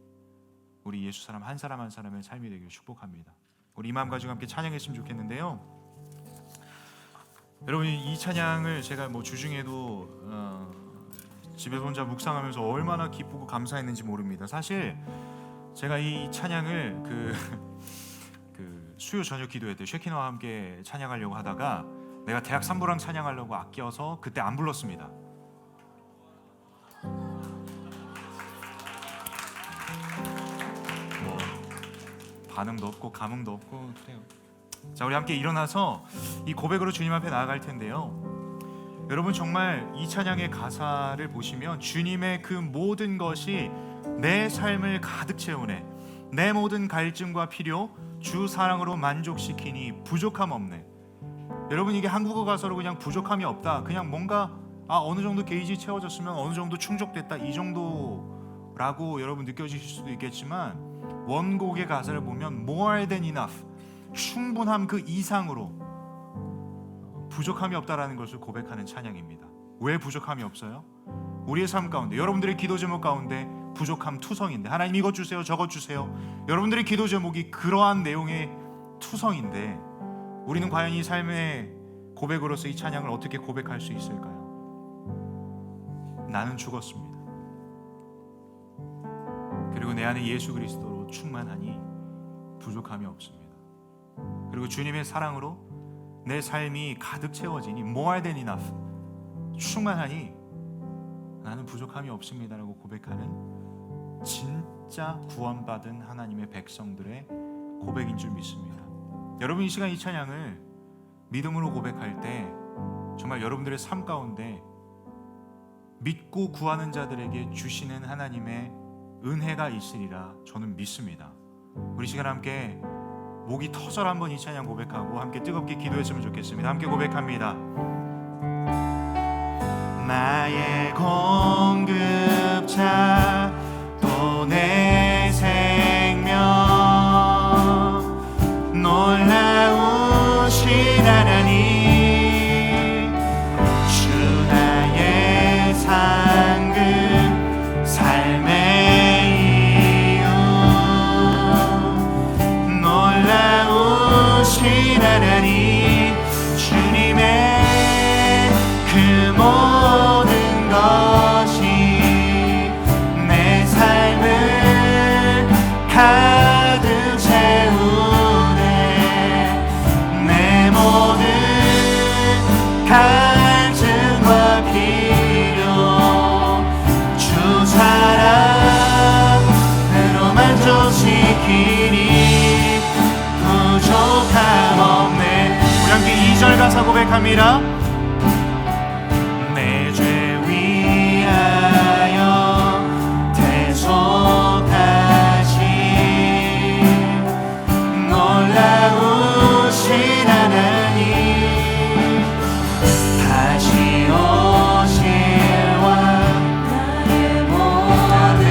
우리 예수 사람 한 사람 한 사람의 삶이 되기를 축복합니다. 우리 이 마음 가지고 함께 찬양했으면 좋겠는데요. 여러분, 이 찬양을 제가 주중에도 집에서 혼자 묵상하면서 얼마나 기쁘고 감사했는지 모릅니다. 사실 제가 이 찬양을 그 수요 저녁 기도회 때 쉐키나와 함께 찬양하려고 하다가 내가 대학 3부랑 찬양하려고 아껴서 그때 안 불렀습니다. 반응도 없고 감흥도 없고 그래요. 자, 우리 함께 일어나서 이 고백으로 주님 앞에 나아갈 텐데요. 여러분, 정말 이 찬양의 가사를 보시면 주님의 그 모든 것이 내 삶을 가득 채우네, 내 모든 갈증과 필요 주 사랑으로 만족시키니 부족함 없네. 여러분, 이게 한국어 가사로 그냥 부족함이 없다, 그냥 뭔가 어느 정도 게이지 채워졌으면 어느 정도 충족됐다, 이 정도라고 여러분 느껴지실 수도 있겠지만, 원곡의 가사를 보면 more than enough, 충분함 그 이상으로 부족함이 없다라는 것을 고백하는 찬양입니다. 왜 부족함이 없어요? 우리의 삶 가운데, 여러분들의 기도 제목 가운데 부족함 투성인데, 하나님 이것 주세요 저것 주세요, 여러분들의 기도 제목이 그러한 내용의 투성인데, 우리는 과연 이 삶의 고백으로서 이 찬양을 어떻게 고백할 수 있을까요? 나는 죽었습니다. 그리고 내 안에 예수 그리스도로 충만하니 부족함이 없습니다. 그리고 주님의 사랑으로 내 삶이 가득 채워지니 more than enough, 충만하니 나는 부족함이 없습니다라고 고백하는 진짜 구원받은 하나님의 백성들의 고백인 줄 믿습니다. 여러분, 이 시간 이 찬양을 믿음으로 고백할 때 정말 여러분들의 삶 가운데 믿고 구하는 자들에게 주시는 하나님의 은혜가 있으리라 저는 믿습니다. 우리 시간 함께 목이 터져라 한번 이 찬양 고백하고 함께 뜨겁게 기도했으면 좋겠습니다. 함께 고백합니다. 나의 공급자 또 내 생명, 놀라우신 하나님, 주 나의 상급 삶의 이유, 놀라우신 하나님, 주님의 그 모든 것이 내 삶을 가득 채우네, 내 모든 갈증과 필요 주 사랑으로 만족시키니 부족함 없네. 우리 함께 2절 가사 고백합니다. 내 죄 위하여 대속하신 놀라우신 하나님, 다시 오실 왕 나의 모든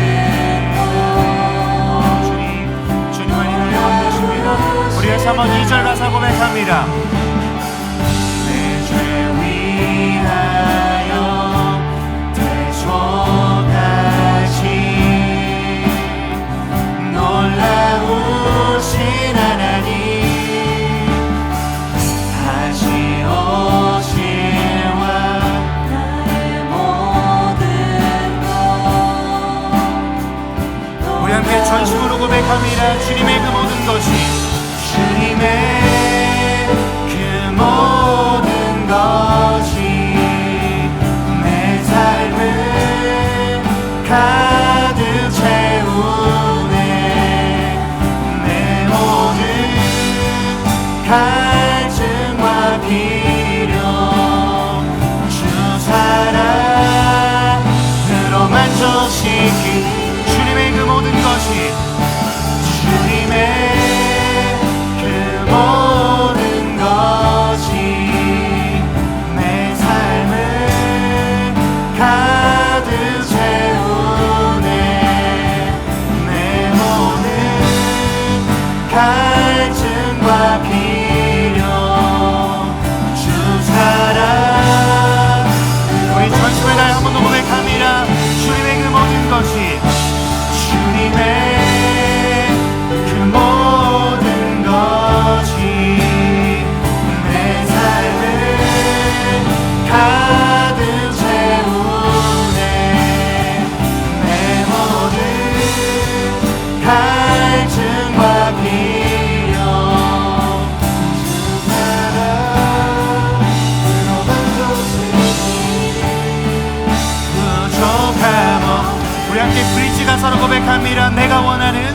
주님만이 나의 왕 되십니다. 우리의 3번 2절 가사 고백합니다. 내 죄 위하여 대속하신 놀라우신 하나님, 다시 오실 왕 나의 모든 것. 우리 함께 전심으로 고백합니다. 주님의 그 모든 것이, 주님의 그 모든 것이 내 삶을 가득 채우네, 내 모든 갈증과 필요 주 사랑으로 만족시킨 주님의 그 모든 것이, 주님의 그 모든 것이 내 삶을 가득 채우네, 내 모든 갈증과 필요 주 사랑. 우리 전심을 다해 한 번 더 고백합니다. 주님의 그 모든 것이, 주님의 그 모든 것 함께 브릿지 가사로 고백합니다. 내가 원하는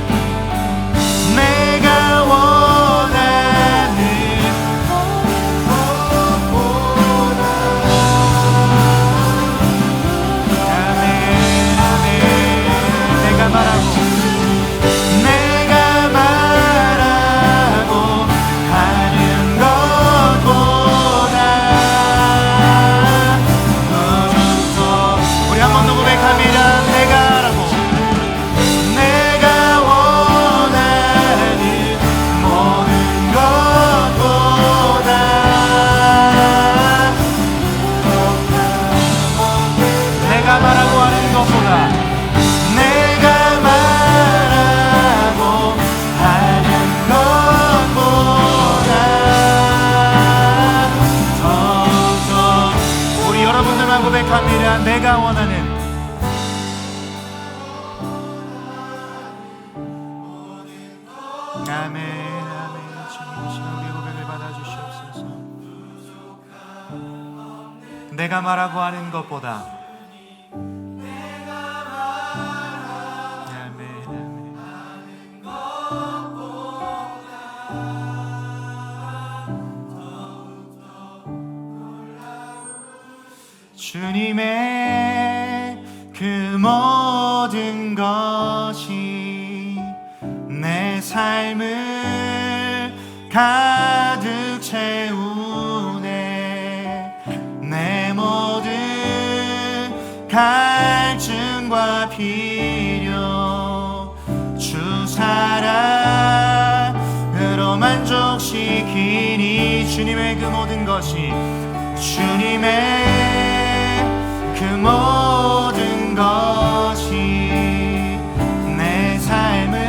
내가 원하는 아멘 아멘. 주님 우리 고백을 받아주시옵소서. 내가 말하고 하는 것보다 주님의 그 모든 것이 내 삶을 가득 채우네. 내 모든 갈증과 필요 주 사랑으로 만족시키니. 주님의 그 모든 것이 주님의 그 모든 것이 내 삶을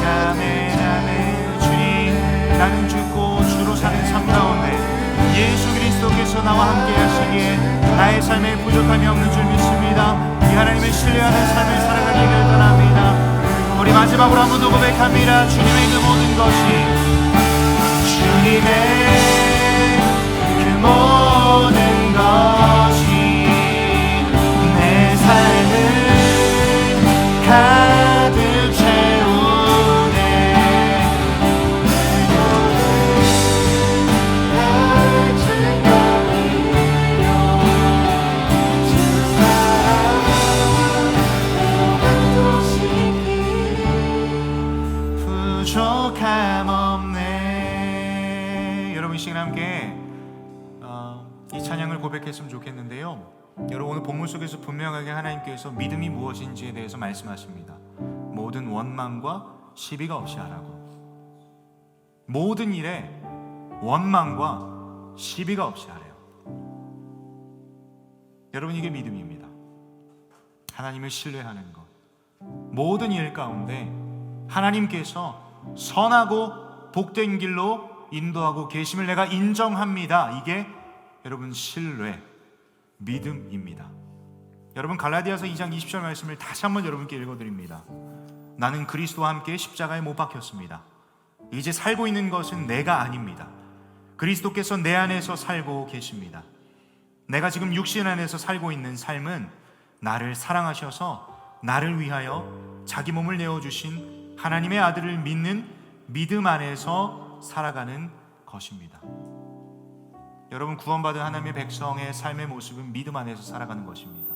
아멘 아멘. 주님 나는 죽고 주로 사는 삶 가운데 예수 그리스도께서 나와 함께 하시기에 나의 삶에 부족함이 없는 줄 믿습니다. 이 하나님을 신뢰하는 삶을 살아가기를 원합니다. 우리 마지막으로 한 번 더 고백합니다. 주님의 그 모든 것이 주님의 모든 것이 내 삶을 가득 채우네. 부족함 없네. 여러분 이 시간 함께 이 찬양을 고백했으면 좋겠는데요. 여러분 오늘 본문 속에서 분명하게 하나님께서 믿음이 무엇인지에 대해서 말씀하십니다. 모든 원망과 시비가 없이 하라고. 모든 일에 원망과 시비가 없이 하래요. 여러분 이게 믿음입니다. 하나님을 신뢰하는 것. 모든 일 가운데 하나님께서 선하고 복된 길로 인도하고 계심을 내가 인정합니다. 이게 여러분 신뢰, 믿음입니다. 여러분 갈라디아서 2장 20절 말씀을 다시 한번 여러분께 읽어드립니다. 나는 그리스도와 함께 십자가에 못 박혔습니다. 이제 살고 있는 것은 내가 아닙니다. 그리스도께서 내 안에서 살고 계십니다. 내가 지금 육신 안에서 살고 있는 삶은 나를 사랑하셔서 나를 위하여 자기 몸을 내어주신 하나님의 아들을 믿는 믿음 안에서 살아가는 것입니다. 여러분 구원받은 하나님의 백성의 삶의 모습은 믿음 안에서 살아가는 것입니다.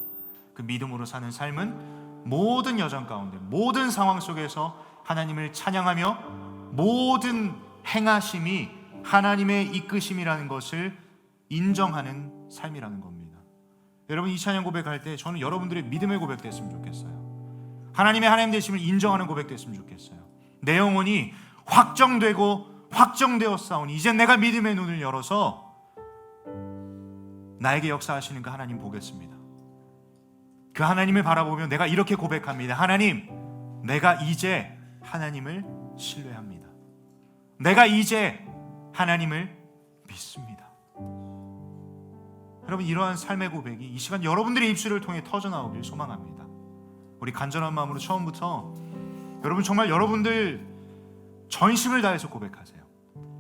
그 믿음으로 사는 삶은 모든 여정 가운데 모든 상황 속에서 하나님을 찬양하며 모든 행하심이 하나님의 이끄심이라는 것을 인정하는 삶이라는 겁니다. 여러분 이 찬양 고백할 때 저는 여러분들의 믿음의 고백 됐으면 좋겠어요. 하나님의 하나님 되심을 인정하는 고백 됐으면 좋겠어요. 내 영혼이 확정되었사오니 이제 내가 믿음의 눈을 열어서 나에게 역사하시는 그 하나님 보겠습니다. 그 하나님을 바라보며 내가 이렇게 고백합니다. 하나님, 내가 이제 하나님을 신뢰합니다. 내가 이제 하나님을 믿습니다. 여러분 이러한 삶의 고백이 이 시간 여러분들의 입술을 통해 터져나오길 소망합니다. 우리 간절한 마음으로 처음부터 여러분 정말 여러분들 전심을 다해서 고백하세요.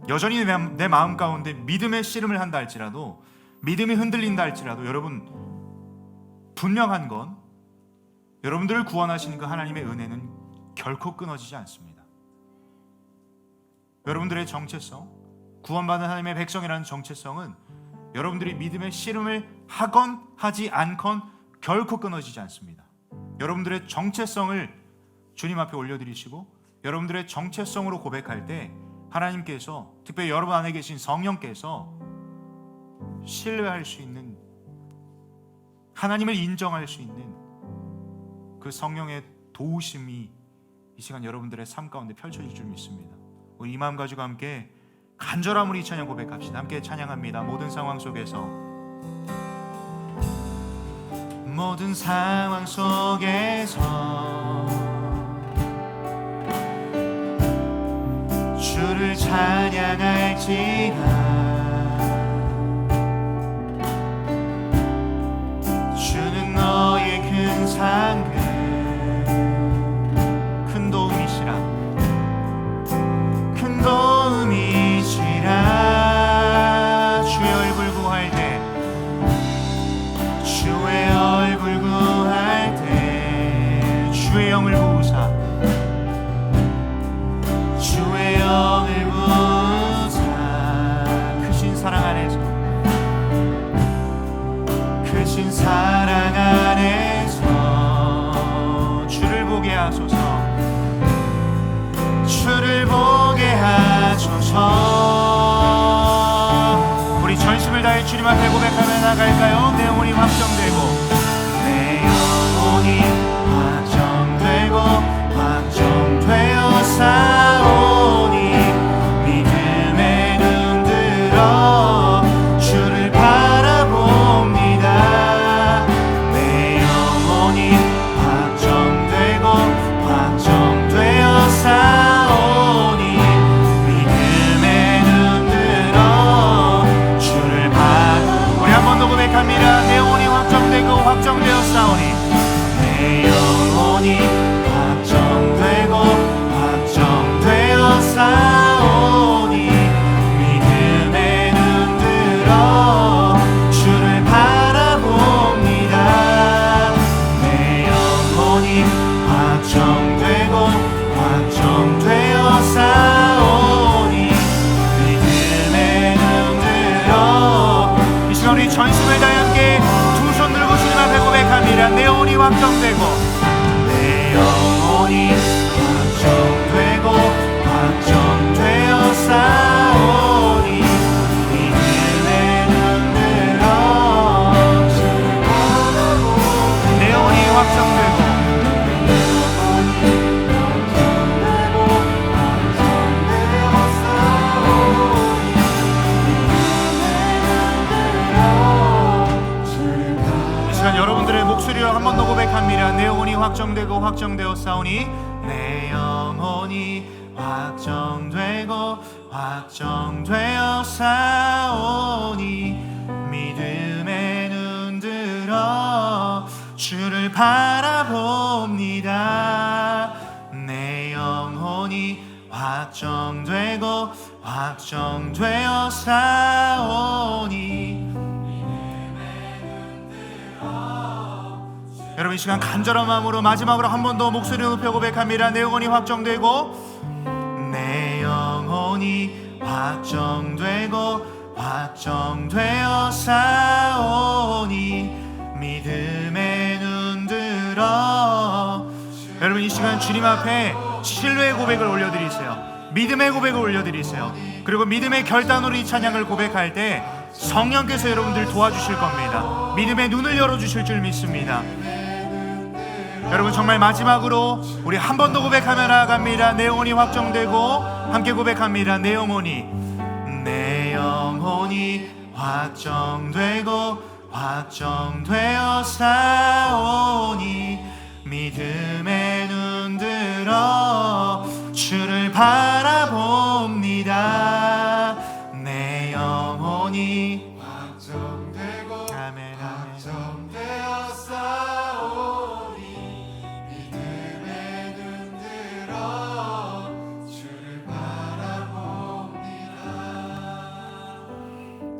여전히 내 마음 가운데 믿음의 씨름을 한다 할지라도 믿음이 흔들린다 할지라도 여러분 분명한 건 여러분들을 구원하시는 그 하나님의 은혜는 결코 끊어지지 않습니다. 여러분들의 정체성, 구원받은 하나님의 백성이라는 정체성은 여러분들이 믿음의 씨름을 하건 하지 않건 결코 끊어지지 않습니다. 여러분들의 정체성을 주님 앞에 올려드리시고 여러분들의 정체성으로 고백할 때 하나님께서, 특별히 여러분 안에 계신 성령께서 신뢰할 수 있는, 하나님을 인정할 수 있는 그 성령의 도우심이 이 시간 여러분들의 삶 가운데 펼쳐질 줄 믿습니다. 우리 이 마음 가지고 함께 간절함으로 이 찬양 고백합시다. 함께 찬양합니다. 모든 상황 속에서, 모든 상황 속에서 주를 찬양할지라. 주는 너의 큰 상급, 큰 도움이시라, 큰 도움이시라. 주의 얼굴 구할 때, 주의 얼굴 구할 때 주의 영을 부으사, 주의 영을 부으사. 크신 사랑 안에서, 크신 사랑 안에서 주를 보게 하소서, 주를 보게 하소서. 우리 전심을 다해 주님 앞에 고백하며 나갈까요? 내 영혼이 확정되고, 내 영혼이 확정되고 확정되어 싸우니 믿음에 눈 들어 주를 바라봅니다. 내 영혼이 확정되고 확정되어 싸우니 믿음에 눈 들어 주를 우리 한 번 더 고백합니다. 내 영혼이 확정되고 확정되어 싸우니, 내 영혼이 확정되고 확정되어 싸우니 믿음에 눈 들어 주를 바라봅니다. 내 영혼이 확정되고 확정되어 싸우니 믿음에 눈 들어. 이 시간 우리 전심을 다해 함께 두 손 들고 주님 앞에 고백합니다. 내 영혼이 확정되고, 내 영혼이 확정되고 확정되어 싸우니 믿음에 눈 들어 주를 바라봅니다. 내 영혼이 확정되고 여러분들의 목소리로 한 번 더 고백합니다. 내 영혼이 확정되고 확정되어 싸우니, 내 영혼이 확정되고 확정되어 싸우니 믿음에 눈 들어 주를 바라봅니다. 내 영혼이 확정되고 확정되어 싸우니. 여러분 이 시간 간절한 마음으로 마지막으로 한 번 더 목소리 높여 고백합니다. 내 영혼이 확정되고, 내 영혼이 확정되고 확정되어 싸우니 믿음에 눈 들어. 여러분 이 시간 주님 앞에 신뢰의 고백을 올려드리세요. 믿음의 고백을 올려드리세요. 그리고 믿음의 결단으로 이 찬양을 고백할 때 성령께서 여러분들 도와주실 겁니다. 믿음의 눈을 열어주실 줄 믿습니다. 여러분 정말 마지막으로 우리 한 번 더 고백하며 나아갑니다. 내 영혼이 확정되고 함께 고백합니다. 내 영혼이 확정되고 확정되어 싸우니 믿음에 눈 들어 주를 바라봅니다. 내 영혼이 확정되고 아멘, 확정되어 싸우니 믿음에 눈 들어 주를 바라봅니다.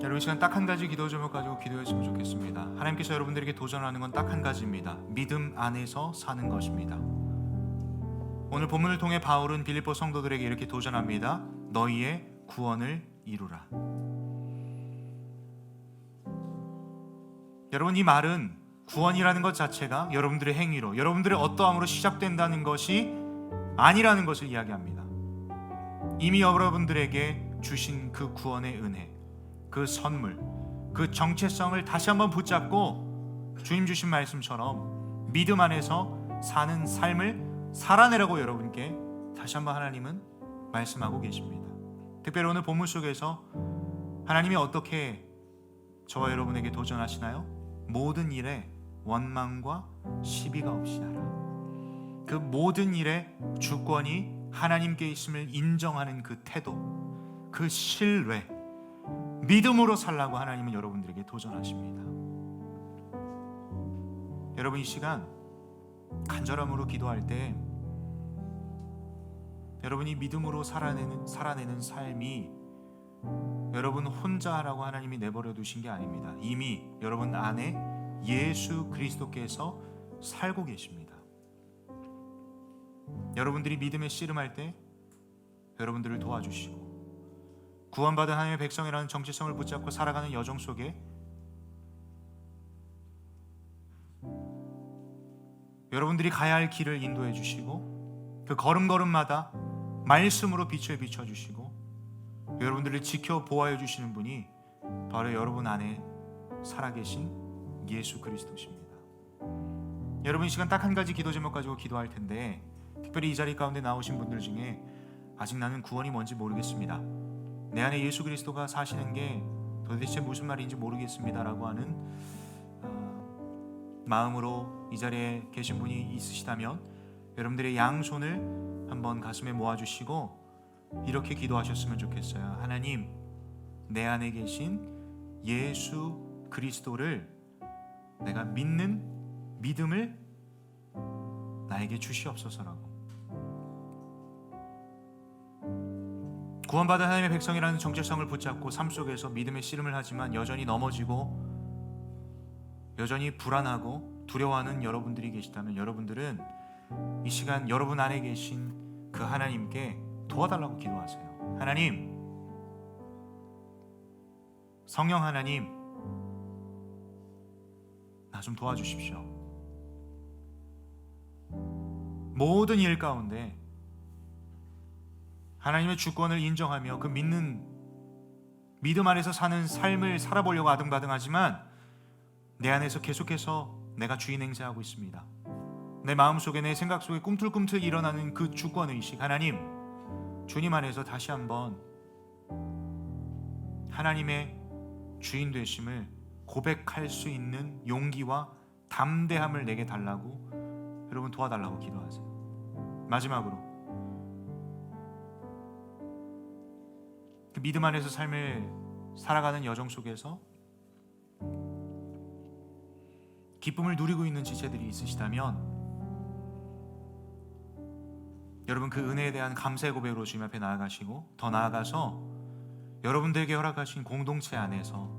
여러분 여러분 시간 딱 한 가지 기도 제목 가지고 기도했으면 좋겠습니다. 하나님께서 여러분들에게 도전하는 건 딱 한 가지입니다. 믿음 안에서 사는 것입니다. 오늘 본문을 통해 바울은 빌립보 성도들에게 이렇게 도전합니다. 너희의 구원을 이루라. 여러분, 이 말은 구원이라는 것 자체가 여러분들의 행위로, 여러분들의 어떠함으로 시작된다는 것이 아니라는 것을 이야기합니다. 이미 여러분들에게 주신 그 구원의 은혜, 그 선물, 그 정체성을 다시 한번 붙잡고 주님 주신 말씀처럼 믿음 안에서 사는 삶을 살아내라고 여러분께 다시 한번 하나님은 말씀하고 계십니다. 특별히 오늘 본문 속에서 하나님이 어떻게 저와 여러분에게 도전하시나요? 모든 일에 원망과 시비가 없이 하라. 그 모든 일에 주권이 하나님께 있음을 인정하는 그 태도, 그 신뢰, 믿음으로 살라고 하나님은 여러분들에게 도전하십니다. 여러분, 이 시간 간절함으로 기도할 때 여러분이 믿음으로 살아내는 삶이 여러분 혼자 하라고 하나님이 내버려 두신 게 아닙니다. 이미 여러분 안에 예수 그리스도께서 살고 계십니다. 여러분들이 믿음에 씨름할 때 여러분들을 도와주시고 구원받은 하나님의 백성이라는 정체성을 붙잡고 살아가는 여정 속에 여러분들이 가야 할 길을 인도해 주시고 그 걸음걸음마다 말씀으로 빛을 비춰주시고 여러분들을 지켜 보호해 주시는 분이 바로 여러분 안에 살아계신 예수 그리스도십니다. 여러분, 이 시간 딱 한 가지 기도 제목 가지고 기도할 텐데, 특별히 이 자리 가운데 나오신 분들 중에 아직 나는 구원이 뭔지 모르겠습니다, 내 안에 예수 그리스도가 사시는 게 도대체 무슨 말인지 모르겠습니다 라고 하는 마음으로 이 자리에 계신 분이 있으시다면 여러분들의 양손을 한번 가슴에 모아주시고 이렇게 기도하셨으면 좋겠어요. 하나님, 내 안에 계신 예수 그리스도를 내가 믿는 믿음을 나에게 주시옵소서라고. 구원받은 하나님의 백성이라는 정체성을 붙잡고 삶 속에서 믿음의 씨름을 하지만 여전히 넘어지고 여전히 불안하고 두려워하는 여러분들이 계시다면 여러분들은 이 시간 여러분 안에 계신 그 하나님께 도와달라고 기도하세요. 하나님, 성령 하나님, 나 좀 도와주십시오. 모든 일 가운데 하나님의 주권을 인정하며 그 믿음 안에서 사는 삶을 살아보려고 아등바등하지만 내 안에서 계속해서 내가 주인 행세하고 있습니다. 내 마음속에, 내 생각 속에 꿈틀꿈틀 일어나는 그 주권의식, 하나님, 주님 안에서 다시 한번 하나님의 주인 되심을 고백할 수 있는 용기와 담대함을 내게 달라고 여러분 도와달라고 기도하세요. 마지막으로 그 믿음 안에서 삶을 살아가는 여정 속에서 기쁨을 누리고 있는 지체들이 있으시다면 여러분 그 은혜에 대한 감사의 고백으로 주님 앞에 나아가시고 더 나아가서 여러분들에게 허락하신 공동체 안에서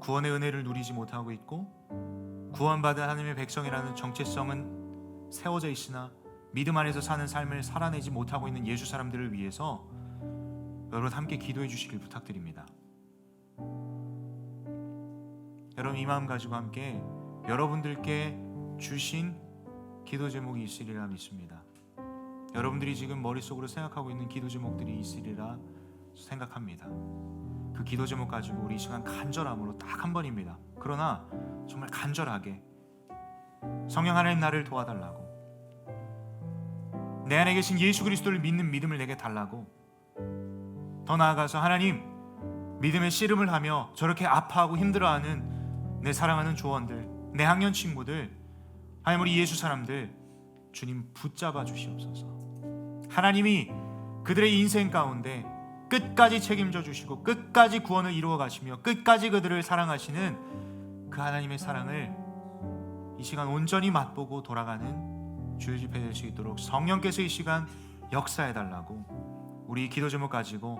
구원의 은혜를 누리지 못하고 있고 구원받은 하나님의 백성이라는 정체성은 세워져 있으나 믿음 안에서 사는 삶을 살아내지 못하고 있는 예수 사람들을 위해서 여러분 함께 기도해 주시길 부탁드립니다. 여러분 이 마음 가지고 함께 여러분들께 주신 기도 제목이 있으리라 믿습니다. 여러분들이 지금 머릿속으로 생각하고 있는 기도 제목들이 있으리라 생각합니다. 그 기도 제목 가지고 우리 이 시간 간절함으로 딱 한 번입니다. 그러나 정말 간절하게 성령 하나님 나를 도와달라고, 내 안에 계신 예수 그리스도를 믿는 믿음을 내게 달라고, 더 나아가서 하나님 믿음의 씨름을 하며 저렇게 아파하고 힘들어하는 내 사랑하는 조원들, 내 학년 친구들, 하나님 우리 예수 사람들 주님 붙잡아 주시옵소서. 하나님이 그들의 인생 가운데 끝까지 책임져 주시고 끝까지 구원을 이루어 가시며 끝까지 그들을 사랑하시는 그 하나님의 사랑을 이 시간 온전히 맛보고 돌아가는 주일 집회 될 수 있도록 성령께서 이 시간 역사해 달라고 우리 기도 제목 가지고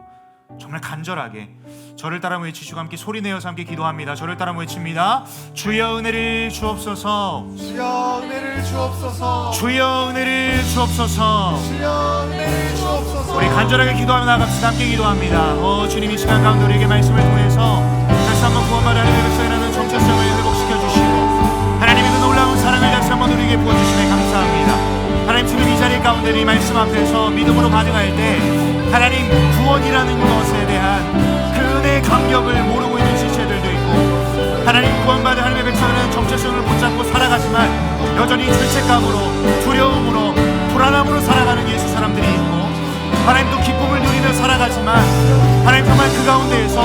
정말 간절하게 저를 따라 외치시고 함께 소리내어서 함께 기도합니다. 저를 따라 외칩니다. 주여 은혜를 주옵소서. 주여 은혜를 주옵소서. 주여 은혜를 주옵소서. 주여 은혜를 주옵소서. 우리 간절하게 기도하며 나갑시다. 함께 기도합니다. 주님 이 시간 가운데 우리에게 말씀을 통해서 다시 한번 구원받아 하나님의 백성이라는 정체성을 회복시켜 주시고 하나님의 그 놀라운 사랑을 다시 한번 우리에게 부어주시네 감사합니다. 하나님 지금 이 자리 가운데 이 말씀 앞에서 믿음으로 반응할 때 하나님 구원이라는 것에 대한 그 은혜의 감격을 모르고 있는 지체들도 있고 하나님 구원받은 하나님의 백성은 정체성을 붙잡고 살아가지만 여전히 죄책감으로 두려움으로 불안함으로 살아가는 예수 사람들이 있고 하나님 또 기쁨을 누리며 살아가지만 하나님 정말 그 가운데에서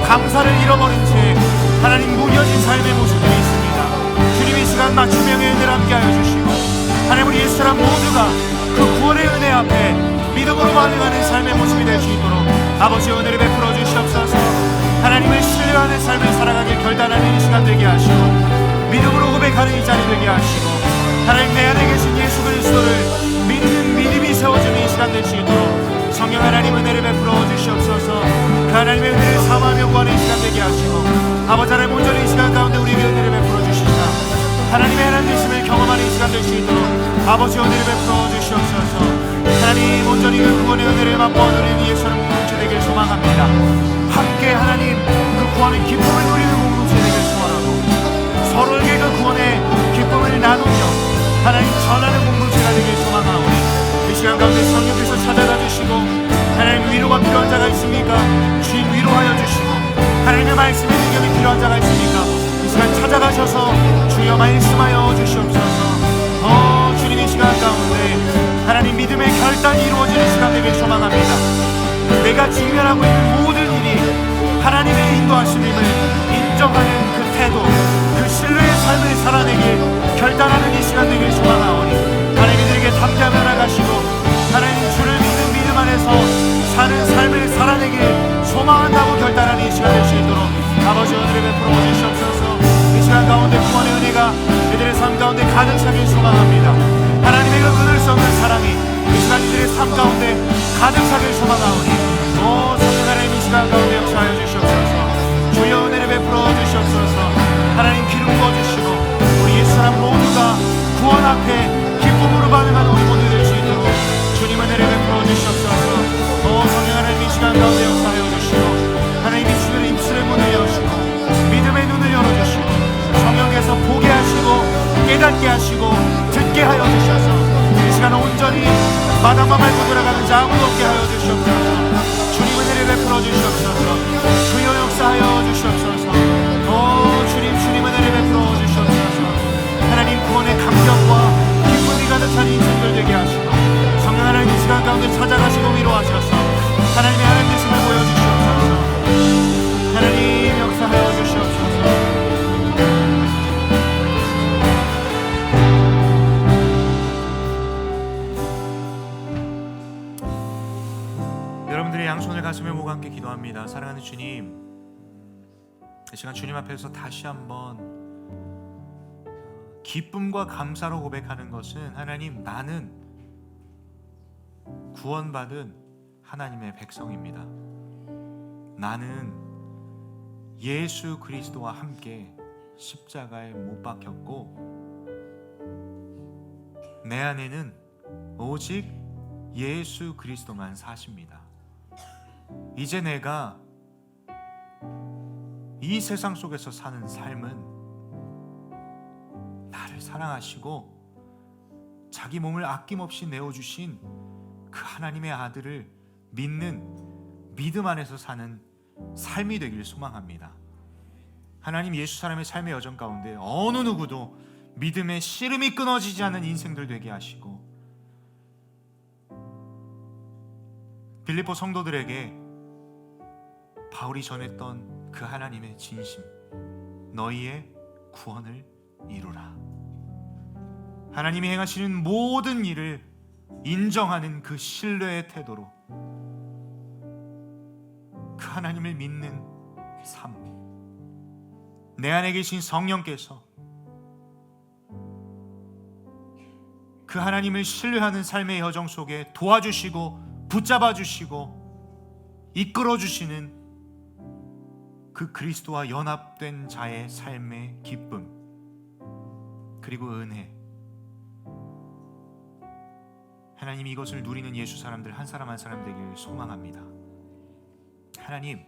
감사를 잃어버린 채 하나님 무뎌진 삶의 모습들이 있습니다. 주님 이 시간 맞춤형의 은혜를 함께하여 주시고 하나님 우리 예수 사람 모두가 그 구원의 은혜 앞에 믿음으로 반응하는 삶의 모습이 될 수 있도록 아버지 은혜를 베풀어 주시옵소서. 하나님을 신뢰하는 삶을 살아가길 결단하는 이 시간 되게 하시고 믿음으로 고백하는 이 자리 되게 하시고 하나님 내 안에 계신 예수 그리스도를 믿는 믿음이 세워지는 이 시간 될 수 있도록 성령 하나님 은혜를 베풀어 주시옵소서. 그 하나님의 은혜를 사모하며 구하는 이 시간 되게 하시고 아버지 하나님 온전히 이 시간 가운데 우리에게 은혜를 베풀어 주시사 하나님의 하나님 되심을 경험하는 이 시간 될 수 있도록 아버지 은혜를 베풀어 주시옵소서. 하나님 온전히 그 구원의 은혜를 맛보아 누리는 예수님 공동체 되길 소망합니다. 함께 하나님 그 구원의 기쁨을 누리는 공동체 되길 소원하고 서로에게 그 구원의 기쁨을 나누며 하나님 전하는 공동체가 되길 소망하오니 이 시간 가운데 성령께서 찾아가 주시고 하나님 위로가 필요한 자가 있습니까? 주님 위로하여 주시고 하나님의 말씀의 능력이 필요한 자가 있습니까? 이 시간 찾아가셔서 주여 말씀하여 주시옵소서. 주님 이 시간 가운데 하나님 믿음의 결단이 이루어지는 시간 되길 소망합니다. 내가 직면하고 있는 모든 일이 하나님의 인도하심임을 인정하는 그 태도 그 신뢰의 삶을 살아내길 결단하는 이 시간 되길 소망하오니 하나님 이들에게 담대하며 나가시고 하나님 주를 믿는 믿음 안에서 사는 삶을 살아내길 소망한다고 결단하는 이 시간 될 수 있도록 아버지 은혜를 베풀어 주시옵소서. 이 시간 가운데 구원의 은혜가 이들의 삶 가운데 가득 차길 소망합니다. 하나님의 그 은혜성을 사랑이 이 시간 이들의 삶 가운데 가득 차길 소망하오니 성령 하나님 이 시간 가운데 역사하여 주시옵소서. 주여 은혜를 베풀어 주시옵소서. 하나님 기름 부어주시고 우리 예수 사람 모두가 구원 앞에 기쁨으로 반응하는 우리 모두 될 수 있도록 주님 은혜를 베풀어 주시옵소서. 성령 하나님 이 시간 가운데 역사하여 주시고 하나님 입술의 문을 여시고 믿음의 눈을 열어주시고 성령께서 보게 하시고 깨닫게 하시고 듣게 하여 주셔서 이 시간 온전히 마당만 밟고 돌아가는 자 아무도 없게 하여 주시옵소서. 주님 은혜를 베풀어 주시옵소서. 주여 역사하여 주시옵소서. 주님 은혜를 베풀어 주시옵소서. 하나님 구원의 감격과 기쁨이 가득 찬 인생들 되게 하시고 성령 하나님 이 시간 가운데 찾아가시고 위로하셔서 하나님의 하나님 되심을 보여주시옵소서. 하나님 역사하여 주시옵소서. 여러분들의 양손을 가슴에 모아 함께 기도합니다. 사랑하는 주님, 이 시간 주님 앞에서 다시 한번 기쁨과 감사로 고백하는 것은 하나님 나는 구원받은 하나님의 백성입니다. 나는 예수 그리스도와 함께 십자가에 못 박혔고 내 안에는 오직 예수 그리스도만 사십니다. 이제 내가 이 세상 속에서 사는 삶은 나를 사랑하시고 자기 몸을 아낌없이 내어주신 그 하나님의 아들을 믿는 믿음 안에서 사는 삶이 되길 소망합니다. 하나님 예수 사람의 삶의 여정 가운데 어느 누구도 믿음의 씨름이 끊어지지 않는 인생들 되게 하시고 빌립보 성도들에게 바울이 전했던 그 하나님의 진심, 너희의 구원을 이루라. 하나님이 행하시는 모든 일을 인정하는 그 신뢰의 태도로 그 하나님을 믿는 삶, 내 안에 계신 성령께서 그 하나님을 신뢰하는 삶의 여정 속에 도와주시고 붙잡아 주시고 이끌어 주시는 그 그리스도와 연합된 자의 삶의 기쁨, 그리고 은혜, 하나님 이것을 누리는 예수 사람들 한 사람 한 사람 되길 소망합니다. 하나님,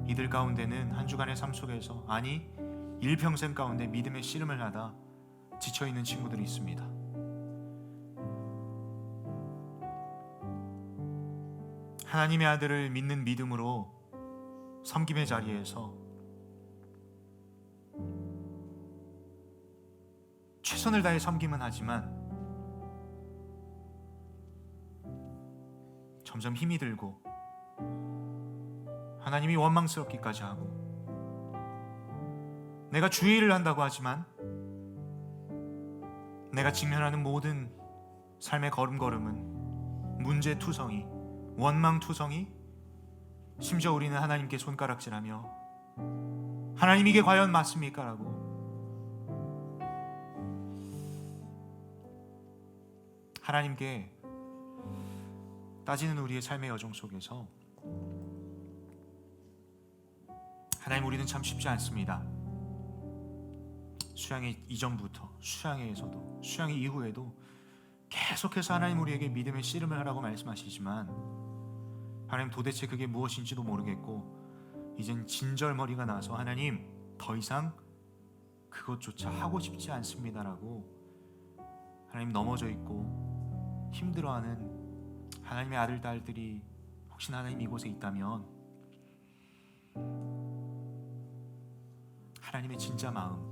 이들 가운데는 한 주간의 삶 속에서, 아니 일평생 가운데 믿음의 씨름을 하다 지쳐있는 친구들이 있습니다. 하나님의 아들을 믿는 믿음으로 섬김의 자리에서 최선을 다해 섬김은 하지만 점점 힘이 들고 하나님이 원망스럽기까지 하고, 내가 주의 일을 한다고 하지만 내가 직면하는 모든 삶의 걸음걸음은 문제투성이, 원망투성이, 심지어 우리는 하나님께 손가락질하며 하나님 이게 과연 맞습니까? 라고 하나님께 따지는 우리의 삶의 여정 속에서 하나님, 우리는 참 쉽지 않습니다. 수양회 이전부터, 수양회에서도, 수양회 이후에도 계속해서 하나님 우리에게 믿음의 씨름을 하라고 말씀하시지만 하나님 도대체 그게 무엇인지도 모르겠고 이젠 진절머리가 나서 하나님 더 이상 그것조차 하고 싶지 않습니다라고 하나님 넘어져 있고 힘들어하는 하나님의 아들 딸들이 혹시나 하나님 이곳에 있다면 하나님의 진짜 마음,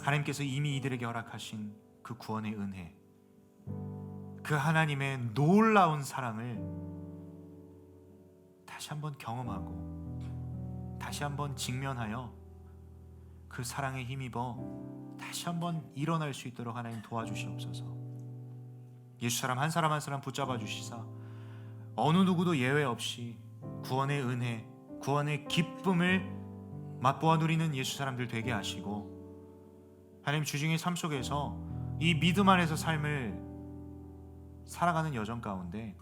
하나님께서 이미 이들에게 허락하신 그 구원의 은혜, 그 하나님의 놀라운 사랑을 다시 한번 경험하고 다시 한번 직면하여 그 사랑에 힘입어 다시 한번 일어날 수 있도록 하나님 도와주시옵소서. 예수 사람 한 사람 한 사람 붙잡아 주시사 어느 누구도 예외 없이 구원의 은혜, 구원의 기쁨을 맛보아 누리는 예수 사람들 되게 하시고, 하나님 주중의 삶 속에서 이 믿음 안에서 삶을 살아가는 여정 가운데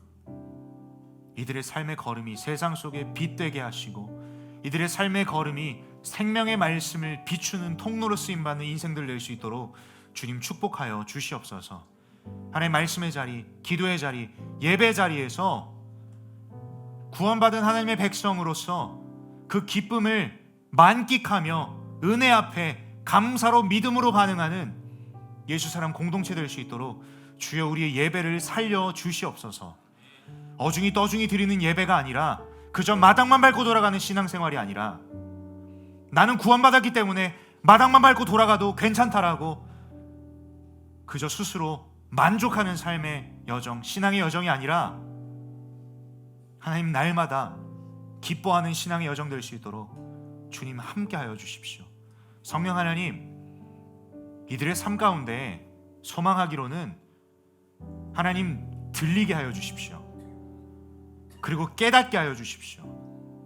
이들의 삶의 걸음이 세상 속에 빛 되게 하시고 이들의 삶의 걸음이 생명의 말씀을 비추는 통로로 쓰임받는 인생들 될 수 있도록 주님 축복하여 주시옵소서. 하나님 말씀의 자리, 기도의 자리, 예배 자리에서 구원받은 하나님의 백성으로서 그 기쁨을 만끽하며 은혜 앞에 감사로 믿음으로 반응하는 예수 사람 공동체 될 수 있도록 주여 우리의 예배를 살려 주시옵소서. 어중이 떠중이 드리는 예배가 아니라 그저 마당만 밟고 돌아가는 신앙생활이 아니라 나는 구원받았기 때문에 마당만 밟고 돌아가도 괜찮다라고 그저 스스로 만족하는 삶의 여정, 신앙의 여정이 아니라 하나님 날마다 기뻐하는 신앙의 여정 될 수 있도록 주님 함께하여 주십시오. 성령 하나님, 이들의 삶 가운데 소망하기로는 하나님 들리게 하여 주십시오. 그리고 깨닫게 하여 주십시오.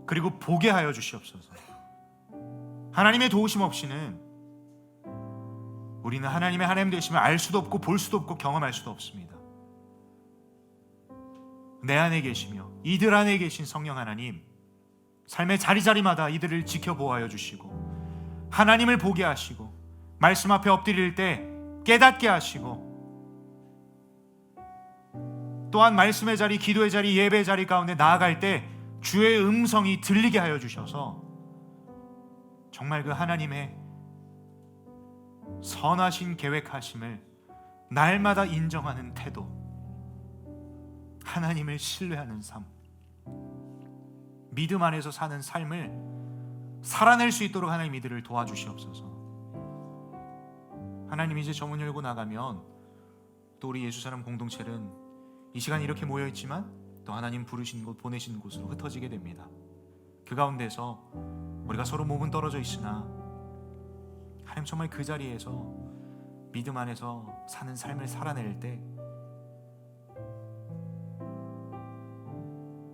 그리고 보게 하여 주시옵소서. 하나님의 도우심 없이는 우리는 하나님의 하나님 되심을 알 수도 없고 볼 수도 없고 경험할 수도 없습니다. 내 안에 계시며 이들 안에 계신 성령 하나님, 삶의 자리자리마다 이들을 지켜보아여 주시고 하나님을 보게 하시고 말씀 앞에 엎드릴 때 깨닫게 하시고 또한 말씀의 자리, 기도의 자리, 예배의 자리 가운데 나아갈 때 주의 음성이 들리게 하여 주셔서 정말 그 하나님의 선하신 계획하심을 날마다 인정하는 태도, 하나님을 신뢰하는 삶, 믿음 안에서 사는 삶을 살아낼 수 있도록 하나님 이들을 도와주시옵소서. 하나님 이제 저 문 열고 나가면 또 우리 예수 사람 공동체는 이 시간 이렇게 모여있지만 또 하나님 부르신 곳, 보내신 곳으로 흩어지게 됩니다. 그 가운데서 우리가 서로 몸은 떨어져 있으나 하나님 정말 그 자리에서 믿음 안에서 사는 삶을 살아낼 때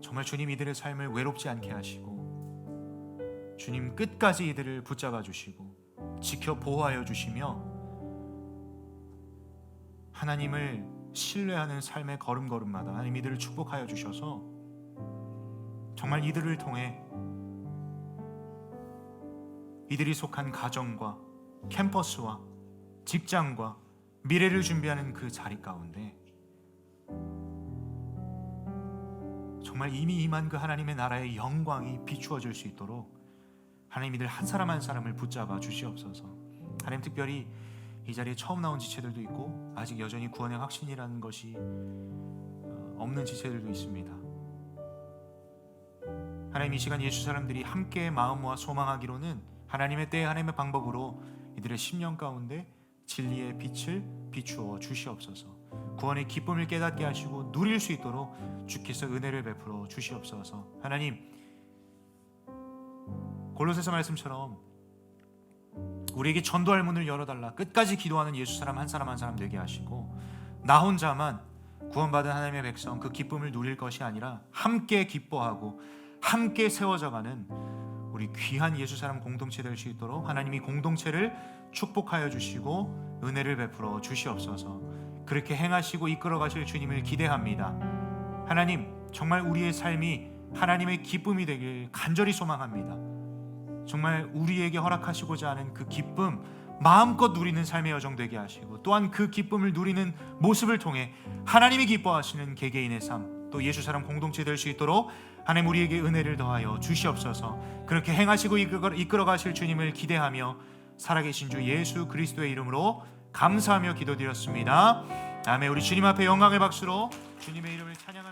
정말 주님 이들의 삶을 외롭지 않게 하시고 주님 끝까지 이들을 붙잡아 주시고 지켜 보호하여 주시며 하나님을 신뢰하는 삶의 걸음걸음마다 하나님 이들을 축복하여 주셔서 정말 이들을 통해 이들이 속한 가정과 캠퍼스와 직장과 미래를 준비하는 그 자리 가운데 정말 이미 임한 그 하나님의 나라의 영광이 비추어질 수 있도록 하나님 이들 한 사람 한 사람을 붙잡아 주시옵소서. 하나님 특별히 이 자리에 처음 나온 지체들도 있고 아직 여전히 구원의 확신이라는 것이 없는 지체들도 있습니다. 하나님 이 시간 예수 사람들이 함께 마음 모아 소망하기로는 하나님의 때 하나님의 방법으로 이들의 심령 가운데 진리의 빛을 비추어 주시옵소서. 구원의 기쁨을 깨닫게 하시고 누릴 수 있도록 주께서 은혜를 베풀어 주시옵소서. 하나님 골로새서 말씀처럼 우리에게 전도할 문을 열어달라 끝까지 기도하는 예수 사람 한 사람 한 사람 되게 하시고 나 혼자만 구원받은 하나님의 백성 그 기쁨을 누릴 것이 아니라 함께 기뻐하고 함께 세워져가는 우리 귀한 예수 사람 공동체 될 수 있도록 하나님이 공동체를 축복하여 주시고 은혜를 베풀어 주시옵소서. 그렇게 행하시고 이끌어 가실 주님을 기대합니다. 하나님 정말 우리의 삶이 하나님의 기쁨이 되길 간절히 소망합니다. 정말 우리에게 허락하시고자 하는 그 기쁨 마음껏 누리는 삶의 여정 되게 하시고 또한 그 기쁨을 누리는 모습을 통해 하나님이 기뻐하시는 개개인의 삶 또 예수 사람 공동체 될 수 있도록 하나님 우리에게 은혜를 더하여 주시옵소서. 그렇게 행하시고 이끌어 가실 주님을 기대하며 살아계신 주 예수 그리스도의 이름으로 감사하며 기도드렸습니다. 아멘. 우리 주님 앞에 영광의 박수로 주님의 이름을 찬양합니다.